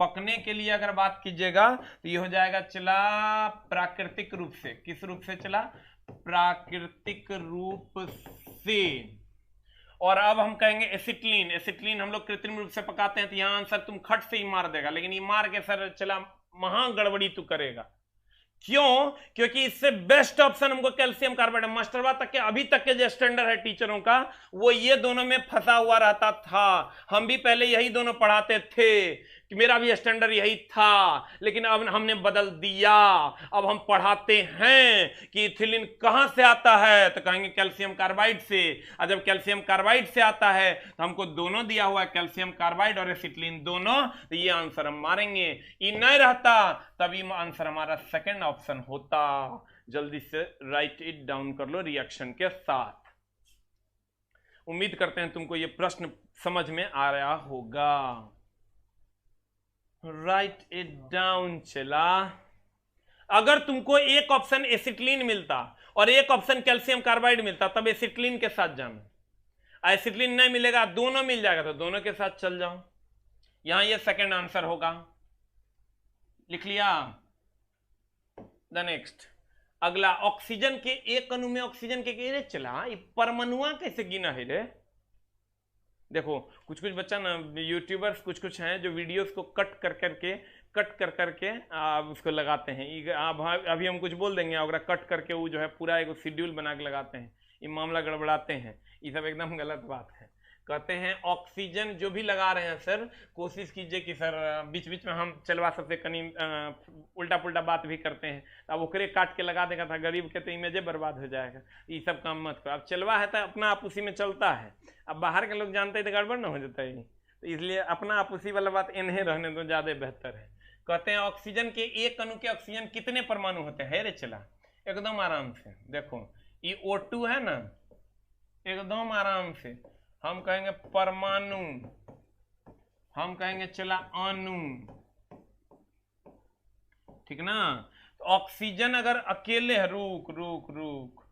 पकने के लिए अगर बात कीजिएगा तो ये हो जाएगा चला प्राकृतिक रूप से। किस रूप से चला? प्राकृतिक रूप से। और अब हम कहेंगे एसिटिलीन, एसिटिलीन हम लोग कृत्रिम रूप से पकाते हैं, तो यहां आंसर तुम खट से ही मार देगा, लेकिन ये मार के सर चला महा गड़बड़ी तू करेगा। क्यों? क्योंकि इससे बेस्ट ऑप्शन हमको कैल्शियम कार्बाइड, मास्टरवा तक के अभी तक के जो स्टैंडर्ड है टीचरों का वो ये दोनों में फंसा हुआ रहता था। हम भी पहले यही दोनों पढ़ाते थे, कि मेरा भी स्टैंडर्ड यही था, लेकिन अब हमने बदल दिया। अब हम पढ़ाते हैं कि इथिलीन कहां से आता है, तो कहेंगे कैल्शियम कार्बाइड से। और जब कैल्शियम कार्बाइड से आता है तो हमको दोनों दिया हुआ है, कैल्शियम कार्बाइड और एसिटिलीन दोनों, तो ये आंसर हम मारेंगे। ये नहीं रहता तभी आंसर हमारा सेकंड ऑप्शन होता। जल्दी से राइट इट डाउन कर लो रिएक्शन के साथ। उम्मीद करते हैं तुमको ये प्रश्न समझ में आ रहा होगा। राइट इट डाउन चला। अगर तुमको एक ऑप्शन एसिटिलीन मिलता और एक ऑप्शन कैल्शियम कार्बाइड मिलता तब एसिटिलीन के साथ जाना। एसिटिलीन नहीं मिलेगा, दोनों मिल जाएगा तो दोनों के साथ चल जाओ। यहां ये सेकंड आंसर होगा, लिख लिया। द नेक्स्ट अगला, ऑक्सीजन के एक अणु में ऑक्सीजन के चला ये परमाणुआ कैसे गिना है रे? देखो कुछ कुछ बच्चा ना, यूट्यूबर्स कुछ कुछ हैं जो वीडियोस को कट कर करके उसको लगाते हैं। अभी हम कुछ बोल देंगे और कट करके वो जो है पूरा एक शेड्यूल बना के लगाते हैं, ये मामला गड़बड़ाते हैं। ये सब एकदम गलत बात है। कहते हैं ऑक्सीजन जो भी लगा रहे हैं सर, कोशिश कीजिए कि सर बीच बीच में हम चलवा सबसे कहीं उल्टा पुल्टा बात भी करते हैं, अब ओकरे काट के लगा देगा था गरीब के तो इमेजे बर्बाद हो जाएगा। ये सब काम मत करो। अब चलवा है तो अपना आप उसी में चलता है, अब बाहर के लोग जानते हैं तो गड़बड़ ना हो जाता है, तो इसलिए अपना आप उसी वाला बात इन्हें रहने दो, ज्यादा बेहतर है। कहते हैं ऑक्सीजन के एक अणु के ऑक्सीजन कितने परमाणु होते हैं रे? चला एकदम आराम से देखो, ये O2 है ना, एकदम आराम से हम कहेंगे परमाणु, हम कहेंगे चला अणु, ठीक ना। तो ऑक्सीजन अगर अकेले है, रुक रुक रुक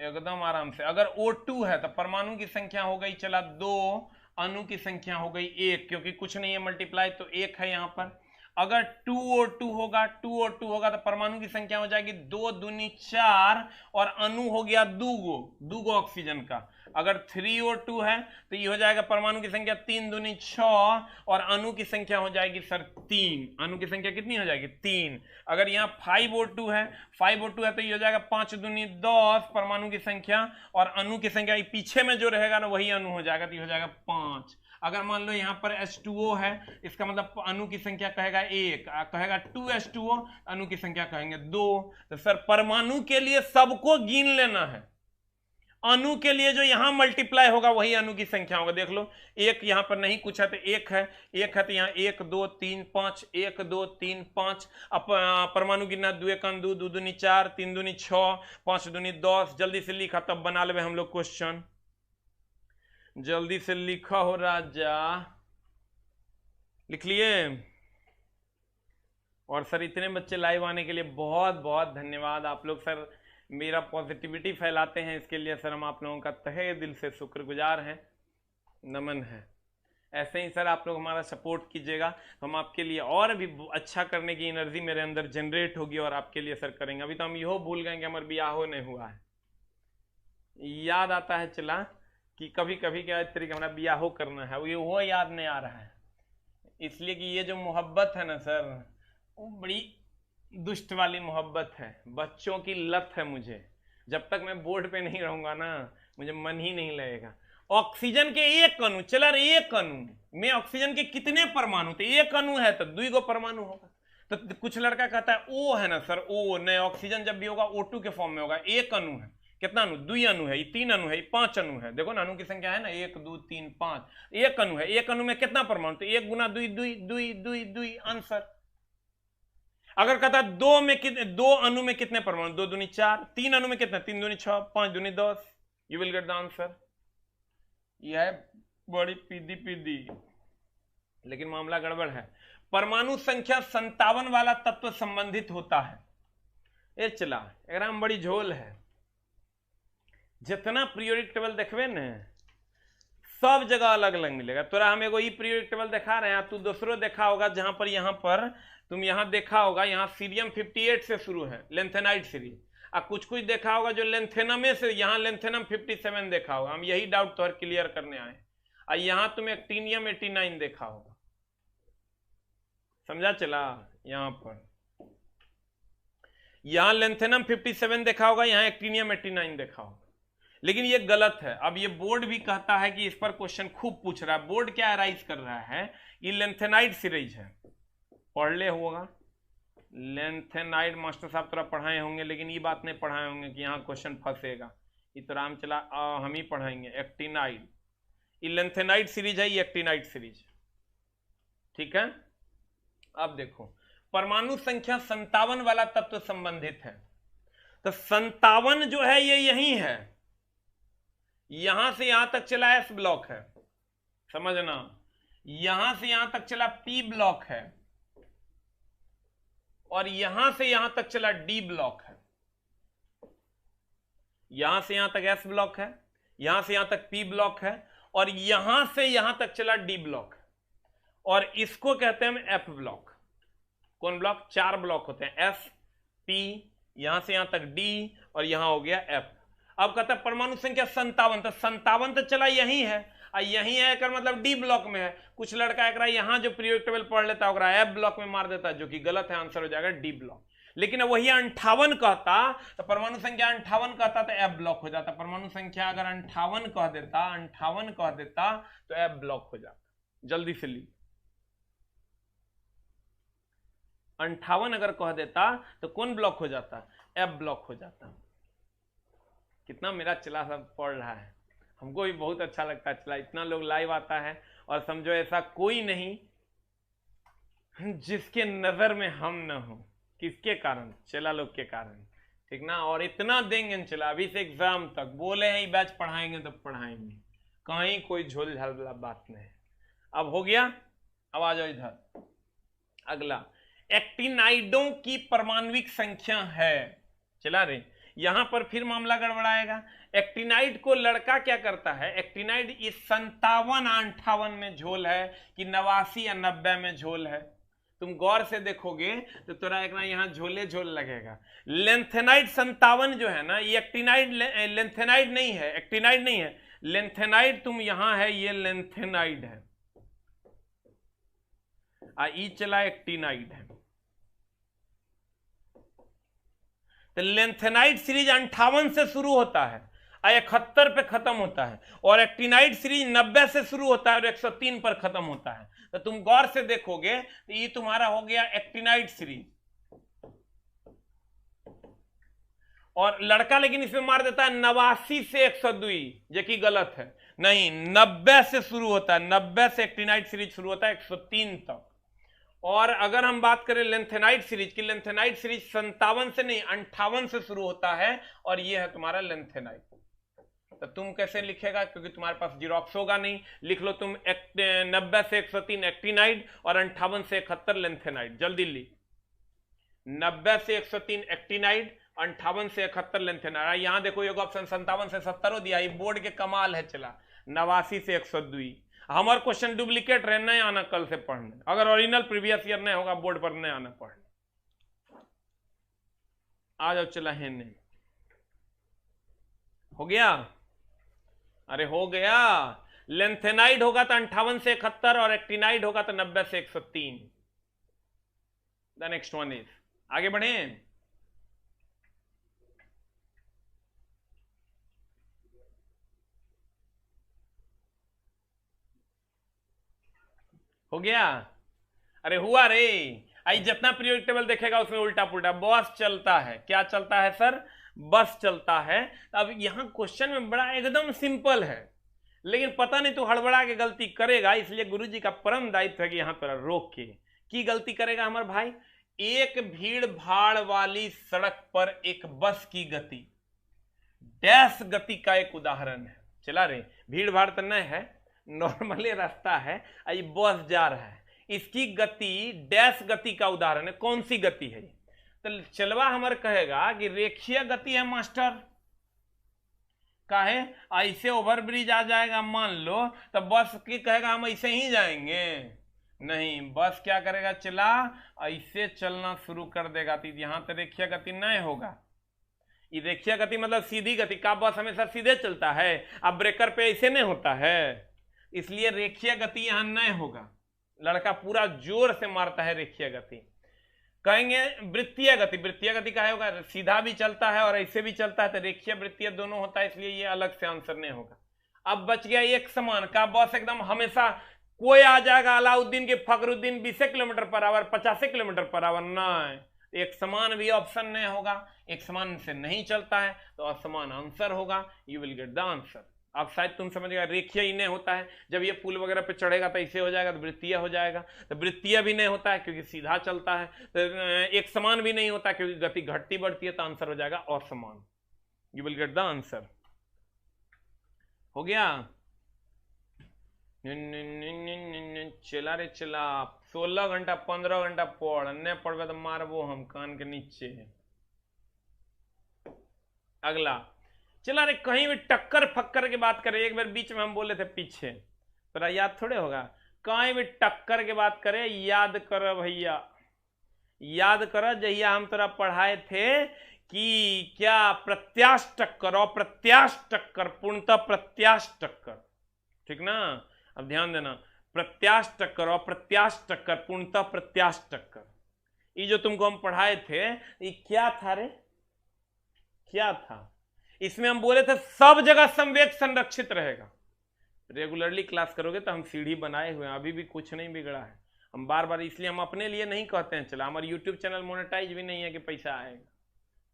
एकदम आराम से, अगर O2 है तो परमाणु की संख्या हो गई चला 2, अणु की संख्या हो गई 1, क्योंकि कुछ नहीं है मल्टीप्लाई तो 1 है यहाँ पर। अगर 2O2 होगा, 2O2 होगा तो परमाणु की संख्या हो जाएगी 2 दूनी 4 और अणु हो गया 2 ऑक्सीजन का। अगर 3O2 है तो ये हो जाएगा परमाणु की संख्या 3 दूनी 6 और अणु की संख्या हो जाएगी सर 3। अणु की संख्या कितनी हो जाएगी? 3। अगर यहाँ 5O2 है, 5O2 है तो ये हो जाएगा 5 दूनी 10 परमाणु की संख्या, और अणु की संख्या पीछे में जो रहेगा ना वही अणु हो जाएगा, तो ये हो जाएगा 5। अगर मान लो यहाँ पर H2O है, इसका मतलब अणु की संख्या कहेगा 1, कहेगा 2H2O, अणु की संख्या कहेंगे 2। तो सर परमाणु के लिए सबको गिन लेना है, अणु के लिए जो यहां मल्टीप्लाई होगा वही अणु की संख्या होगा। देख लो, एक यहां पर नहीं कुछ है तो एक है, तो यहाँ 1 2 3 5, 1 2 3 5। अब परमाणु गिनना, 2 1 2, 2 दूनी 4, 3 दूनी 6, 5 दूनी 10। जल्दी से लिखा तब बना ले हम लोग क्वेश्चन, जल्दी से लिखा हो राजा, लिख लिए। और सर इतने बच्चे लाइव आने के लिए बहुत बहुत धन्यवाद। आप लोग सर मेरा पॉजिटिविटी फैलाते हैं, इसके लिए सर हम आप लोगों का तहे दिल से शुक्रगुजार हैं, नमन है। ऐसे ही सर आप लोग हमारा सपोर्ट कीजिएगा तो हम आपके लिए और भी अच्छा करने की एनर्जी मेरे अंदर जनरेट होगी और आपके लिए सर करेंगे। अभी तो हम यो भूल गए कि हमारे ब्याह नहीं हुआ है। याद आता है चला कि कभी कभी क्या इस तरीके हमारा ब्याह करना है, वो याद नहीं आ रहा है, इसलिए कि ये जो मोहब्बत है ना सर, वो बड़ी दुष्ट वाली मोहब्बत है, बच्चों की लत है मुझे। जब तक मैं बोर्ड पे नहीं रहूंगा ना मुझे मन ही नहीं लगेगा। ऑक्सीजन के एक अणु, चला रे एक अणु में ऑक्सीजन के कितने परमाणु थे? एक अणु है तो 2 गो परमाणु होगा। तो कुछ लड़का कहता है ओ है ना सर, ओ नहीं, ऑक्सीजन जब भी होगा O2 के फॉर्म में होगा। एक अणु है, कितना अणु? 2 अणु है, 3 अणु है, 5 अणु है। देखो ना अणु की संख्या है ना 1 2 3 5। एक अणु है, एक अणु में कितना परमाणु? तो 1 गुना 2 2 2 2 2 आंसर। अगर कहता 2 में कितने, 2 अणु में कितने परमाणु? 2 दूनी 4, 3 अणु में कितने? 3 दूनी 6, 5 दूनी 10। You will get the answer. यह है बड़ी पीदी, लेकिन मामला गड़बड़ है। परमाणु संख्या 57 वाला तत्व संबंधित होता है। ये चला एकदम बड़ी झोल है। जितना पीरियोडिक टेबल देखबे न सब जगह अलग अलग मिलेगा तोरा। हम एगो पीरियोडिक टेबल दिखा रहे हैं, तू दूसरों देखा होगा जहां पर यहाँ पर तुम यहाँ देखा होगा, यहाँ सीरियम 58 से शुरू है लेंथेनाइड सीरीज, और कुछ देखा होगा जो लेंथेनमे से, यहाँ लेंथेनम 57 देखा होगा। हम यही डाउट तो क्लियर करने आए। और यहाँ तुम एक्टिनियम 89 देखा होगा, समझा चला? यहाँ पर यहाँ लेंथेनम 57 देखा होगा, यहाँ एक्टिनियम 89 देखा होगा, लेकिन ये गलत है। अब ये बोर्ड भी कहता है कि इस पर क्वेश्चन खूब पूछ रहा है। बोर्ड क्या राइज कर रहा है? ये लेंथेनाइड सीरीज है, पढ़ ले होगा लेंथेनाइड। मास्टर साहब थोड़ा पढ़ाए होंगे, लेकिन ये बात नहीं पढ़ाए होंगे कि यहाँ क्वेश्चन फंसेगा। ये तो राम चला हम ही पढ़ाएंगे। एक्टिनाइड, ये लेंथेनाइड सीरीज है, ये एक्टिनाइड सीरीज, ठीक है। अब देखो परमाणु संख्या 57 वाला तत्व संबंधित है। तो 57 जो है ये यही है, यहां से यहां तक चला एस ब्लॉक है, समझना। यहां से यहां तक चला पी ब्लॉक है, और यहां से यहां तक चला डी ब्लॉक है। यहां से यहां तक एस ब्लॉक है, यहां से यहां तक पी ब्लॉक है, और यहां से यहां तक चला डी ब्लॉक है, और इसको कहते हैं हम एफ ब्लॉक। कौन ब्लॉक? 4 ब्लॉक होते हैं, एस पी, यहां से यहां तक डी, और यहां हो गया एफ। अब कहता है परमाणु संख्या 57, तो 57 तो चला यही है, और यही है कर मतलब डी ब्लॉक में है। कुछ लड़का एक यहां जो पीरियोडिक टेबल पढ़ लेता है एफ ब्लॉक में मार देता है, जो कि गलत है, आंसर हो जाएगा डी ब्लॉक। लेकिन वही 58 कहता तो परमाणु संख्या 58 कहता तो एफ ब्लॉक हो जाता। परमाणु संख्या अगर 58 कह देता तो एफ ब्लॉक हो जाता। जल्दी से ली, 58 अगर कह देता तो कौन ब्लॉक हो जाता? एफ ब्लॉक हो जाता। कितना मेरा चला सब पढ़ रहा है, हमको भी बहुत अच्छा लगता है। चला इतना लोग लाइव आता है, और समझो ऐसा कोई नहीं जिसके नजर में हम न हो। किसके कारण? चला लोग के कारण, ठीक ना। और इतना देंगे चला अभी से एग्जाम तक, बोले हैं बैच पढ़ाएंगे तो पढ़ाएंगे, कहीं कोई झोल झाल वाला बात नहीं। अब हो गया, अब आ जाओ इधर। अगला एक्टिनाइडों की परमाणुविक संख्या है। चला रे, यहां पर फिर मामला गड़बड़ाएगा। एक्टिनाइड को लड़का क्या करता है? एक्टिनाइड इस 57-58 में झोल है कि 89 या 90 में झोल है? तुम गौर से देखोगे तो तोरा एक ना यहाँ झोले झोल लगेगा। लेंथेनाइड 57 जो है ना, ये एक्टिनाइड लेंथेनाइड नहीं है, एक्टिनाइड नहीं है। लेंथेनाइड तुम यहां है, ये लेंथेनाइड है, ई चला एक्टिनाइड है। तो लेंथेनाइड सीरीज 58 से शुरू होता है, 71 पे खत्म होता है, और एक्टिनाइड सीरीज 90 से शुरू होता है और 103 पर खत्म होता है। तो तुम गौर से देखोगे तो ये तुम्हारा हो गया एक्टिनाइड सीरीज, और लड़का लेकिन इसमें मार देता है 89 से 102, जो कि गलत है। नहीं, 90 से शुरू होता है, 90 से एक्टिनाइड सीरीज शुरू होता है 103 तक। और अगर हम बात करें लेंथेनाइड सीरीज की, लेंथेनाइड सीरीज 57 से नहीं 58 से शुरू होता है, और ये है तुम्हारा लेंथेनाइड। तो तुम कैसे लिखेगा, क्योंकि तुम्हारे पास जीरोक्स होगा नहीं, लिख लो तुम 90 से 103 एक्टिनाइड और 58 से 71 लेंथेनाइड। जल्दी लिख, 90 से 103 एक्टिनाइड, 58 से 71 लेंथेनाइड। यहां देखो एक ऑप्शन 57 से 70 दिया, ये बोर्ड के कमाल है। चला 89 से 102। हमारे क्वेश्चन डुप्लीकेट रहे, नहीं आना कल से पढ़ने, अगर ओरिजिनल प्रीवियस ईयर नहीं होगा बोर्ड पर नहीं आना पढ़ने। आ जाओ, चला है नहीं हो गया, अरे हो गया। लेंथेनाइड होगा तो 58 से 71 और एक्टिनाइड होगा तो 90 से 103। द नेक्स्ट वन इज, आगे बढ़े। हो गया, अरे हुआ रे। आई जितना पीरियोडिक टेबल देखेगा उसमें उल्टा पुल्टा बस चलता है। क्या चलता है सर? बस चलता है। अब यहां क्वेश्चन में बड़ा एकदम सिंपल है, लेकिन पता नहीं तो हड़बड़ा के गलती करेगा, इसलिए गुरुजी का परम दायित्व है कि यहां पर रोक के की गलती करेगा हमारे भाई। एक भीड़ भाड़ वाली सड़क पर एक बस की गति डैश गति का एक उदाहरण है। चला रे, भीड़ भाड़ तो नहीं है, नॉर्मली रास्ता है, ये बस जा रहा है, इसकी गति डैश गति का उदाहरण है। कौन सी गति है? तो चलवा हमारे कहेगा कि रेखीय गति है मास्टर। काहे? ऐसे ओवरब्रिज आ जाएगा मान लो, तो बस की कहेगा हम ऐसे ही जाएंगे। नहीं, बस क्या करेगा? चला ऐसे चलना शुरू कर देगा, तो यहां तो रेखीय गति नहीं होगा। ये रेखीय गति मतलब सीधी गति का, बस हमेशा सीधे चलता है, अब ब्रेकर पे ऐसे नहीं होता है, इसलिए रेखीय गति यहां नहीं होगा। लड़का पूरा जोर से मारता है रेखीय गति। कहेंगे वृत्तीय गति, वृत्तीय गति का होगा, सीधा भी चलता है और ऐसे भी चलता है, तो रेखीय वृत्तीय दोनों होता है, इसलिए ये अलग से आंसर नहीं होगा। अब बच गया एक समान का, बस एकदम हमेशा कोई आ जाएगा अलाउद्दीन के Fakhruddin 20 kilometre per hour 50 kilometre per hour, नहीं, एक समान भी ऑप्शन नहीं होगा। एक समान से नहीं चलता है तो असमान आंसर होगा। You will get the answer. अब शायद तुम समझेगा रेखीय ही नहीं होता है, जब ये पुल वगैरह पे चढ़ेगा तो ऐसे हो जाएगा, तो वृत्तीय हो जाएगा। तो वृत्तीय भी नहीं होता है क्योंकि सीधा चलता है। तो एक समान भी नहीं होता क्योंकि गति घटती बढ़ती है, तो आंसर हो जाएगा असमान। You will get the answer. हो गया? चला रे चला, 16 घंटा 15 घंटा पढ़, नहीं पढ़वे तो मारबो हम कान के नीचे। अगला चला रे, कहीं भी टक्कर फक्कर की बात करें, एक बार बीच में हम बोले थे पीछे, तो याद थोड़े होगा। कहीं भी टक्कर की बात करें, याद करो भैया, याद करो जहिया हम तोरा पढ़ाए थे कि क्या प्रत्याश टक्कर और प्रत्याश टक्कर, पूर्णतः प्रत्याश टक्कर, ठीक ना? अब ध्यान देना, प्रत्याश टक्कर और प्रत्याश टक्कर, पूर्णतः प्रत्याश टक्कर, ये जो तुमको हम पढ़ाए थे, ये क्या था रे? क्या था? इसमें हम बोले थे सब जगह संवेग संरक्षित रहेगा। रेगुलरली क्लास करोगे तो हम सीढ़ी बनाए हुए हैं, अभी भी कुछ नहीं बिगड़ा है। हम बार बार इसलिए हम अपने लिए नहीं कहते हैं, चला हमारे यूट्यूब चैनल मोनेटाइज भी नहीं है कि पैसा आएगा,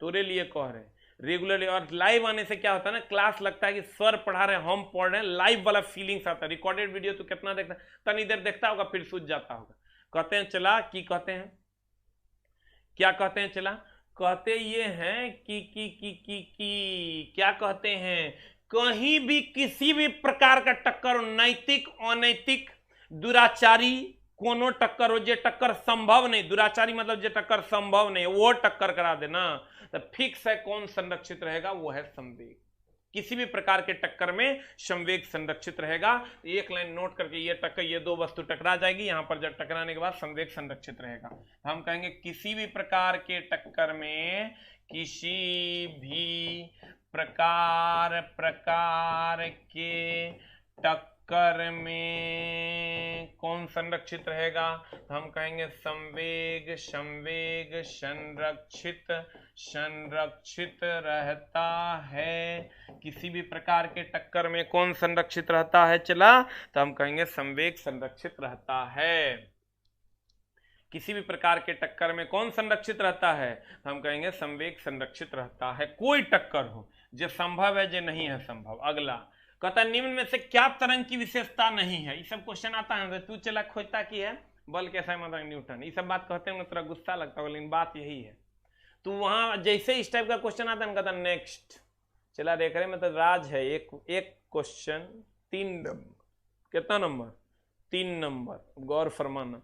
तोरे लिए कह रहे रेगुलरली। और लाइव आने से क्या होता है ना, क्लास लगता है कि सर पढ़ा रहे हैं, हम पढ़ रहे हैं, लाइव वाला फीलिंग्स आता है। रिकॉर्डेड वीडियो तो कितना देखता है, तनी देर देखता होगा फिर सूझ जाता होगा। कहते हैं चला, की कहते हैं, क्या कहते हैं? चला कहते ये हैं कि क्या कहते हैं, कहीं भी किसी भी प्रकार का टक्कर, नैतिक अनैतिक दुराचारी कोनो टक्कर हो, जे टक्कर संभव नहीं, दुराचारी मतलब जे टक्कर संभव नहीं वो टक्कर करा देना, तो फिक्स है कौन संरक्षित रहेगा? वो है संवेग। किसी भी प्रकार के टक्कर में संवेग संरक्षित रहेगा। एक लाइन नोट करके, ये टक्कर, ये दो वस्तु टकरा जाएगी, यहां पर जब टकराने के बाद संवेग संरक्षित रहेगा। हम कहेंगे किसी भी प्रकार के टक्कर में, किसी भी प्रकार के टक्कर में कौन संरक्षित रहेगा? तो हम कहेंगे संवेग संरक्षित संरक्षित रहता है। किसी भी प्रकार के टक्कर में कौन संरक्षित रहता है चला, तो हम कहेंगे संवेग संरक्षित रहता है। किसी भी प्रकार के टक्कर में कौन संरक्षित रहता है, तो हम कहेंगे संवेग संरक्षित रहता है। कोई टक्कर हो, जो संभव है जो नहीं है संभव। अगला कहता है निम्न में से क्या तरंग की विशेषता नहीं है। ये सब क्वेश्चन आता है, तू चला खोजता की है बल के असामान्य न्यूटन, ये सब बात कहते हैं थोड़ा गुस्सा लगता है, लेकिन बात यही है। तो वहां जैसे इस टाइप का क्वेश्चन आता है कहता नेक्स्ट चला देख रहे मतलब राज है। एक क्वेश्चन 3 नंबर, कितना नंबर 3 नंबर, गौर फरमाना।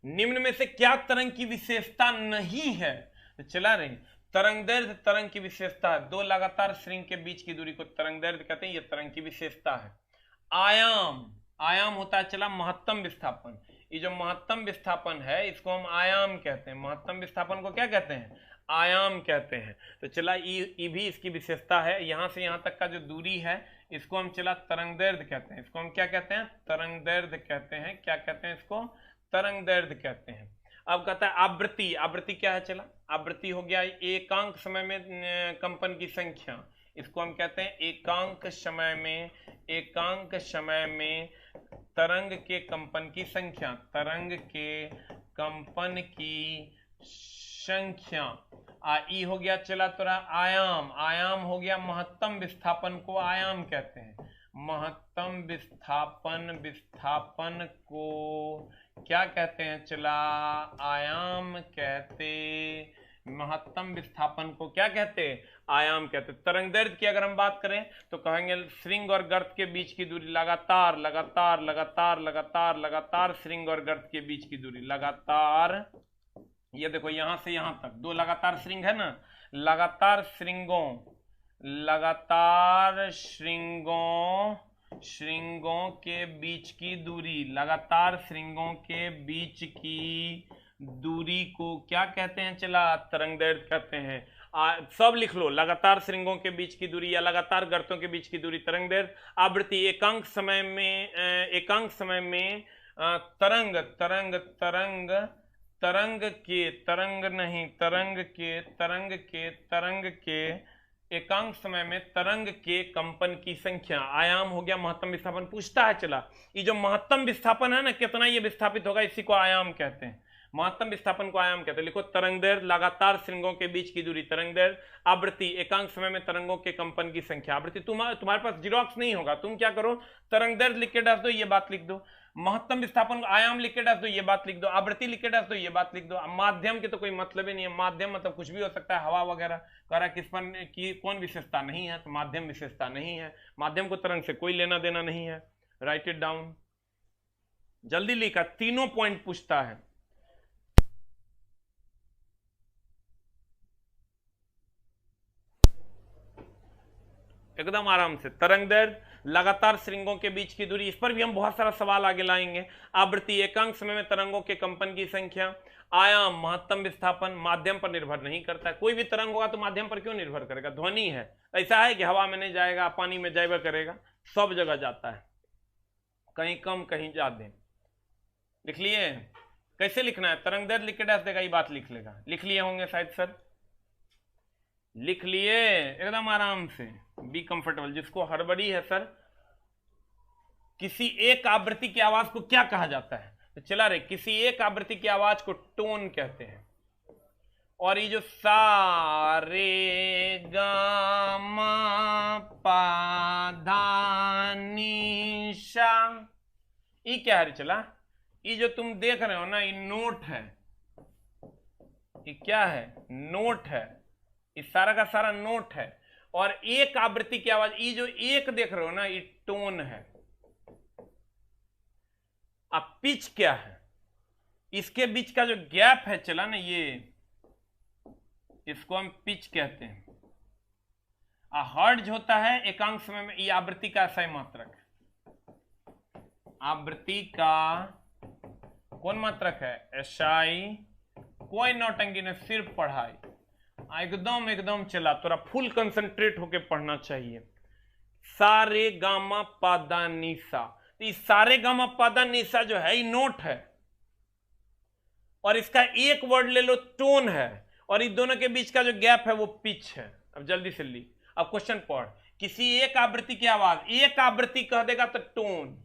निम्न में से क्या तरंग की विशेषता नहीं है, तो चला रही तरंगदैर्घ्य तरंग की विशेषता है। दो लगातार श्रृंग के बीच की दूरी को तरंगदैर्घ्य कहते हैं, ये तरंग की विशेषता है। आयाम, आयाम होता है चला महत्तम विस्थापन। ये जो महत्तम विस्थापन है इसको हम आयाम कहते हैं। महत्तम विस्थापन को क्या कहते हैं, आयाम कहते हैं। तो चला ई भी इसकी विशेषता है। यहां से यहां तक का जो दूरी है इसको हम चला तरंगदैर्घ्य कहते हैं। इसको हम क्या कहते हैं, तरंगदैर्घ्य कहते हैं। क्या कहते हैं इसको, तरंगदैर्घ्य कहते हैं। अब कहता है आवृत्ति, आवृत्ति क्या है चला, आवृत्ति हो गया एकांक समय में कंपन की संख्या। इसको हम कहते हैं एकांक समय में, एकांक समय में तरंग के कंपन की संख्या, तरंग के कंपन की संख्या। ई हो गया चला तोरा आयाम, आयाम हो गया महत्तम विस्थापन को आयाम कहते हैं। महत्तम विस्थापन, विस्थापन को क्या कहते हैं चला, आयाम कहते। महत्तम विस्थापन को क्या कहते, आयाम कहते। तरंगदैर्घ्य की अगर हम बात करें तो कहेंगे श्रृंग और गर्त के बीच की दूरी, लगातार लगातार लगातार लगातार लगातार श्रृंग और गर्त के बीच की दूरी, लगातार। ये देखो यहां से यहां तक 2 लगातार श्रृंग है ना, लगातार श्रृंगों, लगातार श्रृंगों, श्रृंगों के बीच की दूरी, लगातार श्रृंगों के बीच की दूरी को क्या कहते हैं चला, तरंगदैर्घ्य कहते हैं। सब लिख लो, लगातार श्रृंगों के बीच की दूरी या लगातार गर्तों के बीच की दूरी तरंगदैर्घ्य। आवृत्ति एकांक समय में, एकांक समय में तरंग, तरंग तरंग तरंग के, तरंग नहीं तरंग के, तरंग के, तरंग के एकांक समय में तरंग के कंपन की संख्या। आयाम हो गया महत्तम विस्थापन। पूछता है चला ये जो महत्तम विस्थापन है ना, कितना ये विस्थापित होगा, इसी को आयाम कहते हैं। महत्तम विस्थापन को आयाम कहते हैं। लिखो तरंगदैर्घ्य लगातार श्रृंगों के बीच की दूरी, तरंगदैर्घ्य। आवृत्ति एकांक समय में तरंगों के कंपन की संख्या। आवृत्ति तुम्हारे पास जीरोक्स नहीं होगा, तुम क्या करो तरंगदैर्घ्य लिख के डाल दो, ये बात लिख दो। महत्तम विस्थापन आयाम लिख के डाल दो, ये बात लिख दो। आवृत्ति लिख के डाल दो, ये बात लिख दो। माध्यम के तो कोई मतलब ही नहीं है। माध्यम मतलब कुछ भी हो सकता है, हवा वगैरह। कह रहा किस पर की कौन विशेषता नहीं है, तो माध्यम विशेषता नहीं है। माध्यम को तरंग से कोई लेना देना नहीं है। राइट इट डाउन, जल्दी लिखा, तीनों पॉइंट पूछता है। एकदम आराम से। तरंगदैर्घ्य लगातार श्रृंगों के बीच की दूरी, इस पर भी हम बहुत सारा सवाल आगे लाएंगे। आवृत्ति एकांक समय में तरंगों के कंपन की संख्या। आयाम महत्तम विस्थापन, माध्यम पर निर्भर नहीं करता। कोई भी तरंग होगा तो माध्यम पर क्यों निर्भर करेगा, ध्वनि है। ऐसा है कि हवा में नहीं जाएगा, पानी में जाएगा करेगा, सब जगह जाता है, कहीं कम कहीं ज्यादा। लिख लिए, कैसे लिखना है, तरंगदैर्घ्य लिख के डाल देगा, ये बात लिख लेगा। लिख लिए होंगे शायद सर, लिख लिए एकदम आराम से, बी कंफर्टेबल। जिसको हड़बड़ी है सर, किसी एक आवृत्ति की आवाज को क्या कहा जाता है, तो चला रे, किसी एक आवृत्ति की आवाज को टोन कहते हैं। और ये जो सा रे गा मा पा धा नी सा, ये क्या है चला, ये जो तुम देख रहे हो ना, ये नोट है। ये क्या है, नोट है। इस सारा का सारा नोट है। और एक आवृत्ति की आवाज, ये जो एक देख रहे हो ना, ये टोन है। अब पिच क्या है, इसके बीच का जो गैप है चला ना, ये इसको हम पिच कहते हैं। हर्ट्ज होता है एकांक समय में, ये आवृत्ति का एसआई मात्रक है। आवृत्ति का कौन मात्रक है, एसआई। कोई नौटंकी ने, सिर्फ पढ़ाई। एकदम एकदम चला, तोरा फुल कंसंट्रेट होके पढ़ना चाहिए। सारे गामा पादा निसा, तो इस सारे गामा पादा निसा जो है ये नोट है। और इसका एक वर्ड ले लो, टोन है। और इन दोनों के बीच का जो गैप है वो पिच है। अब जल्दी से लिख। अब क्वेश्चन पढ़। किसी एक आवृत्ति की आवाज, एक आवृत्ति कह देगा तो टोन,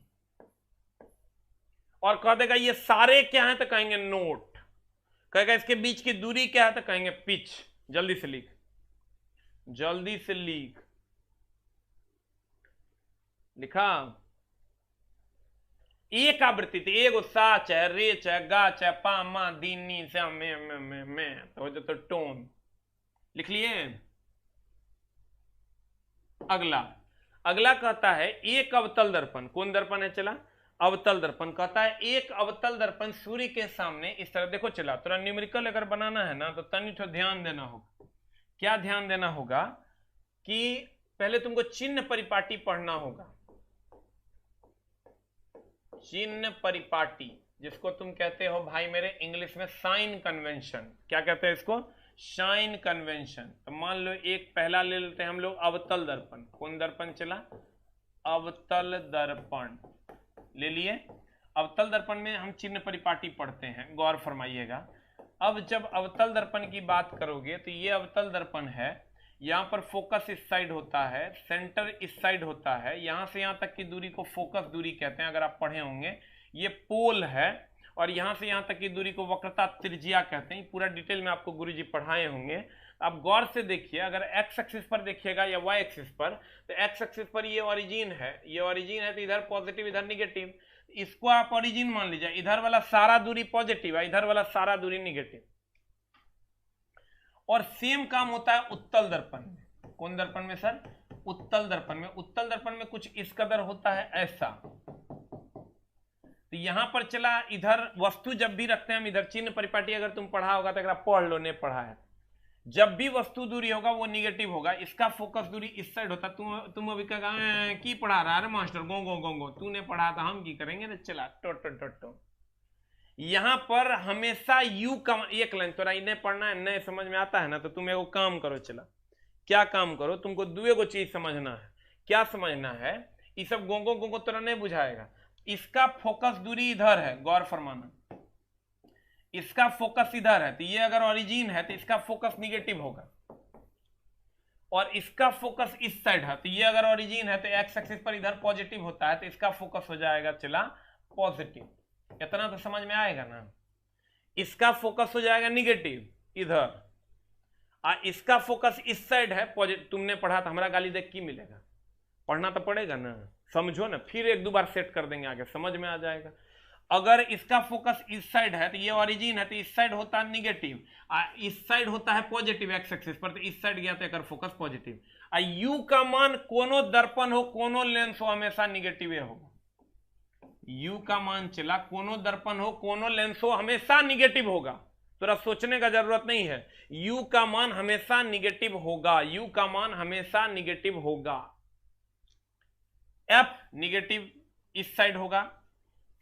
और कह देगा ये सारे क्या है तो कहेंगे नोट, कहेगा इसके बीच की दूरी क्या है तो कहेंगे पिच। जल्दी से लिख, जल्दी से लिख। लिखा? एक आवृत्ति थी, एगो सा चाहे रे चाहे गा चाहे पा मा दी नी से में तो हो जाए तो टोन। लिख लिए? अगला कहता है एक अवतल दर्पण। कौन दर्पण है चला? अवतल दर्पण। कहता है एक अवतल दर्पण सूर्य के सामने इस तरह देखो चला। थोड़ा न्यूमेरिकल अगर बनाना है ना तो तनी तो ध्यान देना होगा। क्या ध्यान देना होगा कि पहले तुमको चिन्ह परिपाटी पढ़ना होगा। चिन्ह परिपाटी, जिसको तुम कहते हो भाई मेरे इंग्लिश में साइन कन्वेंशन। क्या कहते हैं इसको? Sign convention. तो मान लो एक पहला ले लेते हैं हम लोग अवतल दर्पण। कौन दर्पण चला? अवतल दर्पण ले लिए। अवतल दर्पण में हम चिन्ह परिपाटी पढ़ते हैं, गौर फरमाइएगा। अब जब अवतल दर्पण की बात करोगे तो ये अवतल दर्पण है, यहां पर फोकस इस साइड होता है, सेंटर इस साइड होता है, यहां से यहां तक की दूरी को फोकस दूरी कहते हैं, अगर आप पढ़े होंगे। ये पोल है और यहां से यहां तक की दूरी को वक्रता त्रिज्या कहते हैं। पूरा डिटेल में आपको गुरुजी पढ़ाए होंगे। आप गौर से देखिए, अगर एक्स एक्सिस पर देखिएगा या वाई एक्सिस पर, तो एक्स एक्सिस पर ये ओरिजिन है, ये ओरिजिन है तो इधर पॉजिटिव इधर निगेटिव। इसको आप ओरिजिन मान लीजिए, इधर वाला सारा दूरी पॉजिटिव है, इधर वाला सारा दूरी निगेटिव। और सेम काम होता है उत्तल दर्पण में। कौन दर्पण में सर? उत्तल दर्पण में। उत्तल दर्पण में कुछ इस कदर होता है ऐसा। तो यहां पर चला, इधर वस्तु जब भी रखते हैं हम, इधर चिन्ह परिपाटी अगर तुम पढ़ा होगा तो अगर पढ़ लो, नहीं पढ़ा है, जब भी वस्तु दूरी होगा वो निगेटिव होगा। इसका फोकस दूरी इस साइड होता। तुम अभी कहेगा की पढ़ा रहा है मास्टर, गो गो गो गो, तूने पढ़ा था हम की करेंगे ना। चला टो टो टो टो। यहां पर हमेशा यू का एक लाइन तोरा इन्हें पढ़ना है, नए समझ में आता है ना, तो तुम एगो काम करो। चला क्या काम करो? तुमको दुए को चीज समझना है। क्या समझना है? ये सब गोंगो गोंगो तोरा नहीं बुझाएगा। इसका फोकस दूरी इधर है, गौर फरमाना। इसका फोकस इधर है, तो ये अगर ओरिजिन है तो इसका फोकस निगेटिव होगा, और इसका फोकस इस साइड है, तो ये अगर ओरिजिन है तो एक्स एक्सिस पर इधर पॉजिटिव होता है, तो इसका फोकस हो जाएगा चला पॉजिटिव। इतना तो समझ में आएगा ना। इसका फोकस हो जाएगा निगेटिव इधर, इसका फोकस इस साइड है पॉजिटिव। तुमने पढ़ा था, हमारा गाली देख की मिलेगा? पढ़ना तो पड़ेगा ना, समझो ना। फिर एक दो बार सेट कर देंगे, आगे समझ में आ जाएगा। अगर इसका फोकस इस साइड है तो ये ओरिजिन है, तो इस साइड होता है निगेटिव, इस साइड होता है पॉजिटिव एक्स एक्सिस पर, तो इस साइड गया तो एक फोकस पॉजिटिव। यू का मान कोनो दर्पण हो कोनो लेंस हो हमेशा निगेटिव होगा। यू का मान चला, कोनो दर्पण हो कोनो लेंस हो हमेशा निगेटिव होगा। थोड़ा सोचने का जरूरत नहीं है। यू का मान हमेशा निगेटिव होगा। यू का मान हमेशा निगेटिव होगा। एफ निगेटिव इस साइड होगा,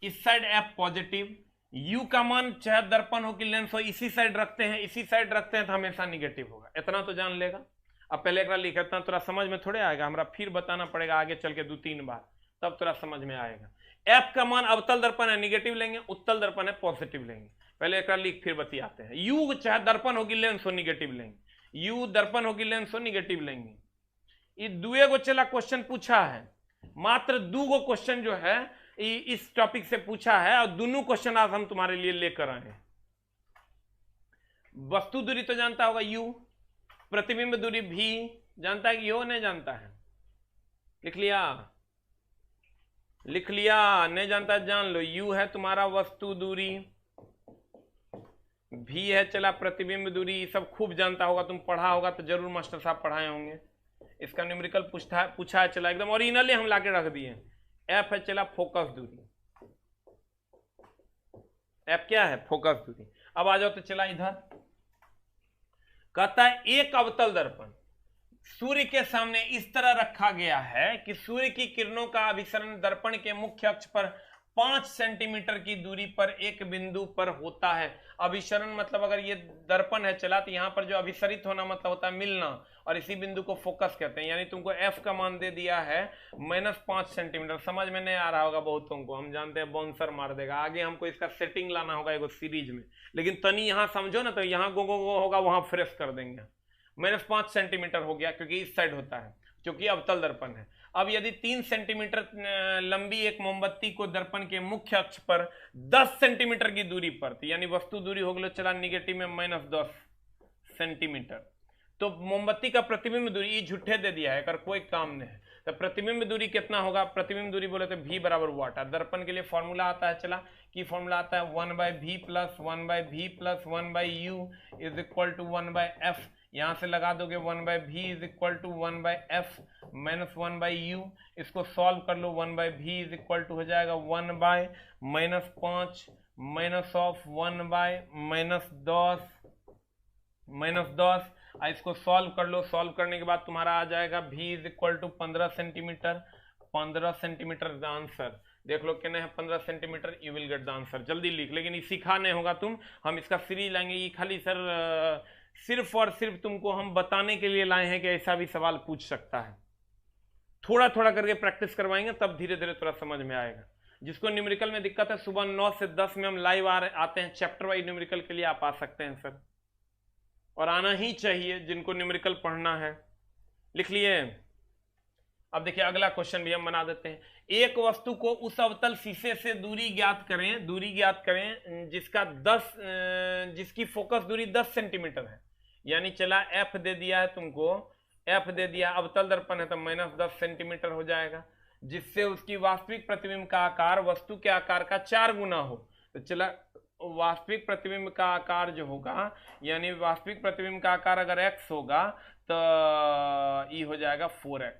इस साइड एफ पॉजिटिव। यू का मान चाहे दर्पण हो कि लेंस हो, इसी साइड रखते हैं, इसी साइड रखते हैं तो हमेशा निगेटिव होगा। इतना तो जान लेगा। अब पहले एक बार लिख, इतना थोड़ा समझ में थोड़े आएगा, हमरा फिर बताना पड़ेगा आगे चल के 2-3 बार, तब थोड़ा समझ में आएगा। एफ का मान अवतल दर्पण है निगेटिव लेंगे, उत्तल दर्पण है पॉजिटिव लेंगे। पहले एक बार लिख फिर बतियाते हैं। यू चाहे दर्पण होगी लेंस हो निगेटिव लेंगे, यू दर्पण होगी लेंस हो निगेटिव लेंगे। ये दुए को चला क्वेश्चन पूछा है, मात्र 2 गो क्वेश्चन जो है इस टॉपिक से पूछा है, और दोनों क्वेश्चन आज हम तुम्हारे लिए लेकर आए हैं। वस्तु दूरी तो जानता होगा यू, प्रतिबिंब दूरी भी जानता है कि यो नहीं जानता है? लिख लिया? लिख लिया? नहीं जानता जान लो। यू है तुम्हारा वस्तु दूरी, भी है चला प्रतिबिंब दूरी। सब खूब जानता होगा, तुम पढ़ा होगा तो जरूर मास्टर साहब पढ़ाए होंगे। इसका न्यूमेरिकल पूछा है चला, एकदम ओरिजिनली हम लाके रख दिए। एफ है चला फोकस दूरी। एफ क्या है? फोकस दूरी। अब आ जाओ तो चला इधर, कहता है एक अवतल दर्पण सूर्य के सामने इस तरह रखा गया है कि सूर्य की किरणों का अभिसरण दर्पण के मुख्य अक्ष पर 5 सेंटीमीटर की दूरी पर एक बिंदु पर होता है। अभिसरण मतलब अगर ये दर्पण है चला तो यहाँ पर जो अभिसरित होना मतलब होता है मिलना, और इसी बिंदु को फोकस कहते हैं। यानी तुमको f का मान दे दिया है -5 सेंटीमीटर। समझ में नहीं आ रहा होगा बहुतों को, हम जानते हैं बाउंसर मार देगा। आगे हमको इसका सेटिंग लाना होगा एक सीरीज में, लेकिन तनी यहाँ समझो ना तो यहाँ गो होगा, वहां फ्रेश कर देंगे। -5 सेंटीमीटर हो गया क्योंकि इस साइड होता है, क्योंकि अवतल दर्पण है। अब यदि 3 सेंटीमीटर लंबी एक मोमबत्ती को दर्पण के मुख्य अक्ष पर 10 सेंटीमीटर की दूरी पर, तो यानी वस्तु दूरी हो गई चला निगेटिव में -10 सेंटीमीटर, तो मोमबत्ती का प्रतिबिंब दूरी ये झूठे दे दिया है, अगर कोई काम नहीं है तो प्रतिबिंब दूरी कितना होगा? प्रतिबिंब दूरी बोले तो v बराबर वाट। दर्पण के लिए फॉर्मूला आता है चला कि फॉर्मूला आता है 1/v plus 1/v plus 1/u is equal to 1/f। यहां से लगा दोगे 1/v is equal to 1/f minus 1/u। इसको सॉल्व कर लो, 1/v इज इक्वल टू हो जाएगा 1/-5 माइनस ऑफ 1/-10 -10। इसको सॉल्व कर लो, सॉल्व करने के बाद तुम्हारा आ जाएगा v is equal to 15 centimetre. 15 centimetre the answer. देख लो कितने हैं 15 centimetre, you will get the answer. जल्दी लिख, लेकिन ये सीखा नहीं होगा तुम, हम इसका सीरीज लाएंगे। ये खाली सर सिर्फ और सिर्फ तुमको हम बताने के लिए लाए हैं कि ऐसा भी सवाल पूछ सकता है। थोड़ा थोड़ा करके प्रैक्टिस करवाएंगे, तब धीरे धीरे थोड़ा समझ में आएगा। जिसको न्यूमेरिकल में दिक्कत है, सुबह 9 से 10 में हम लाइव आते हैं, चैप्टर वाइज न्यूमेरिकल के लिए आप आ सकते हैं सर, और आना ही चाहिए जिनको न्यूमेरिकल पढ़ना है। लिख लिए? अब देखिए अगला क्वेश्चन भी हम बना देते हैं। एक वस्तु को उस अवतल शीशे से दूरी ज्ञात करें जिसकी फोकस दूरी 10 सेंटीमीटर है। यानी चला f दे दिया है तुमको, f दे दिया, अवतल दर्पण है तो -10 सेंटीमीटर हो जाएगा, जिससे उसकी वास्तविक प्रतिबिंब का आकार वस्तु के आकार का 4 गुना हो। तो चला वास्तविक प्रतिबिंब का आकार जो होगा, यानी वास्तविक प्रतिबिंब का आकार अगर x होगा तो ये हो जाएगा 4x।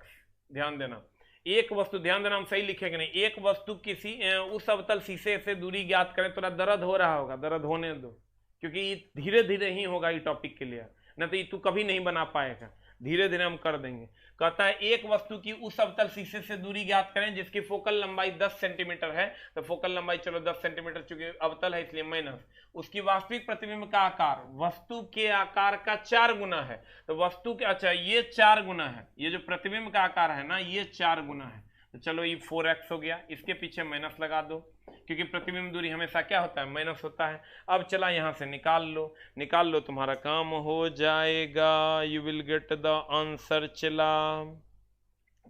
ध्यान देना, एक वस्तु, ध्यान देना हम सही लिखेंगे नहीं, एक वस्तु किसी उस अवतल शीशे से दूरी ज्ञात करें। थोड़ा दर्द हो रहा होगा, दर्द होने दो, क्योंकि ये धीरे धीरे ही होगा ये टॉपिक के लिए, न तो ये तू कभी नहीं बना पाएगा। धीरे धीरे हम कर देंगे। कहता है एक वस्तु की उस अवतल शीशे से दूरी ज्ञात करें जिसकी फोकल लंबाई 10 सेंटीमीटर है। तो फोकल लंबाई चलो 10 सेंटीमीटर, चूंकि अवतल है इसलिए माइनस। उसकी वास्तविक प्रतिबिंब का आकार वस्तु के आकार का 4 गुना है। तो वस्तु के, अच्छा ये 4 गुना है, ये जो प्रतिबिंब का आकार है ना ये 4 गुना है। तो चलो ये 4x हो गया, इसके पीछे माइनस लगा दो, क्योंकि प्रतिबिंब दूरी हमेशा क्या होता है? माइनस होता है। अब चला यहां से निकाल लो, तुम्हारा काम हो जाएगा, you will get the answer. चला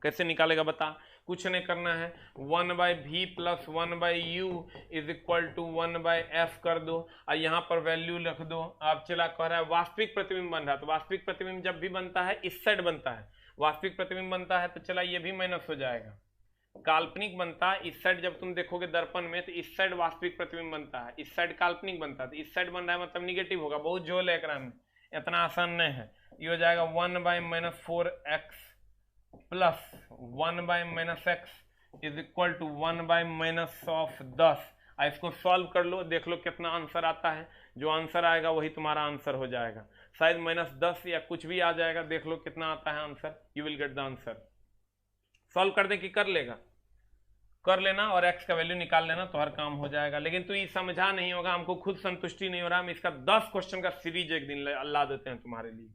कैसे निकालेगा बता? कुछ नहीं करना है, 1/v plus 1/u is equal to 1/f कर दो, और यहाँ पर वैल्यू रख दो। अब चला कह रहा है वास्तविक प्रतिबिंब बन रहा है, तो वास्तविक प्रतिबिंब जब भी बनता है इस साइड बनता है, वास्तविक प्रतिबिंब बनता है तो चला ये भी माइनस हो जाएगा। काल्पनिक बनता है इस साइड, जब तुम देखोगे दर्पण में तो इस साइड वास्तविक प्रतिबिंब बनता है, इस साइड काल्पनिक बनता है, तो इस साइड बन रहा है मतलब निगेटिव होगा। बहुत झोल है एकरा में, इतना आसान नहीं है। ये हो जाएगा 1/-4x plus 1/-x is equal to 1/-10। इसको सॉल्व कर लो, देख लो कितना आंसर आता है। जो आंसर आएगा वही तुम्हारा आंसर हो जाएगा, शायद -10 या कुछ भी आ जाएगा। देख लो कितना आता है answer, you will get the answer. Solve कर दे कि कर लेगा? कर लेना और x का वैल्यू निकाल लेना तो हर काम हो जाएगा। लेकिन तू ये समझा नहीं होगा, हमको खुद संतुष्टि नहीं हो रहा, हम इसका 10 क्वेश्चन का सीरीज एक दिन ला देते हैं तुम्हारे लिए।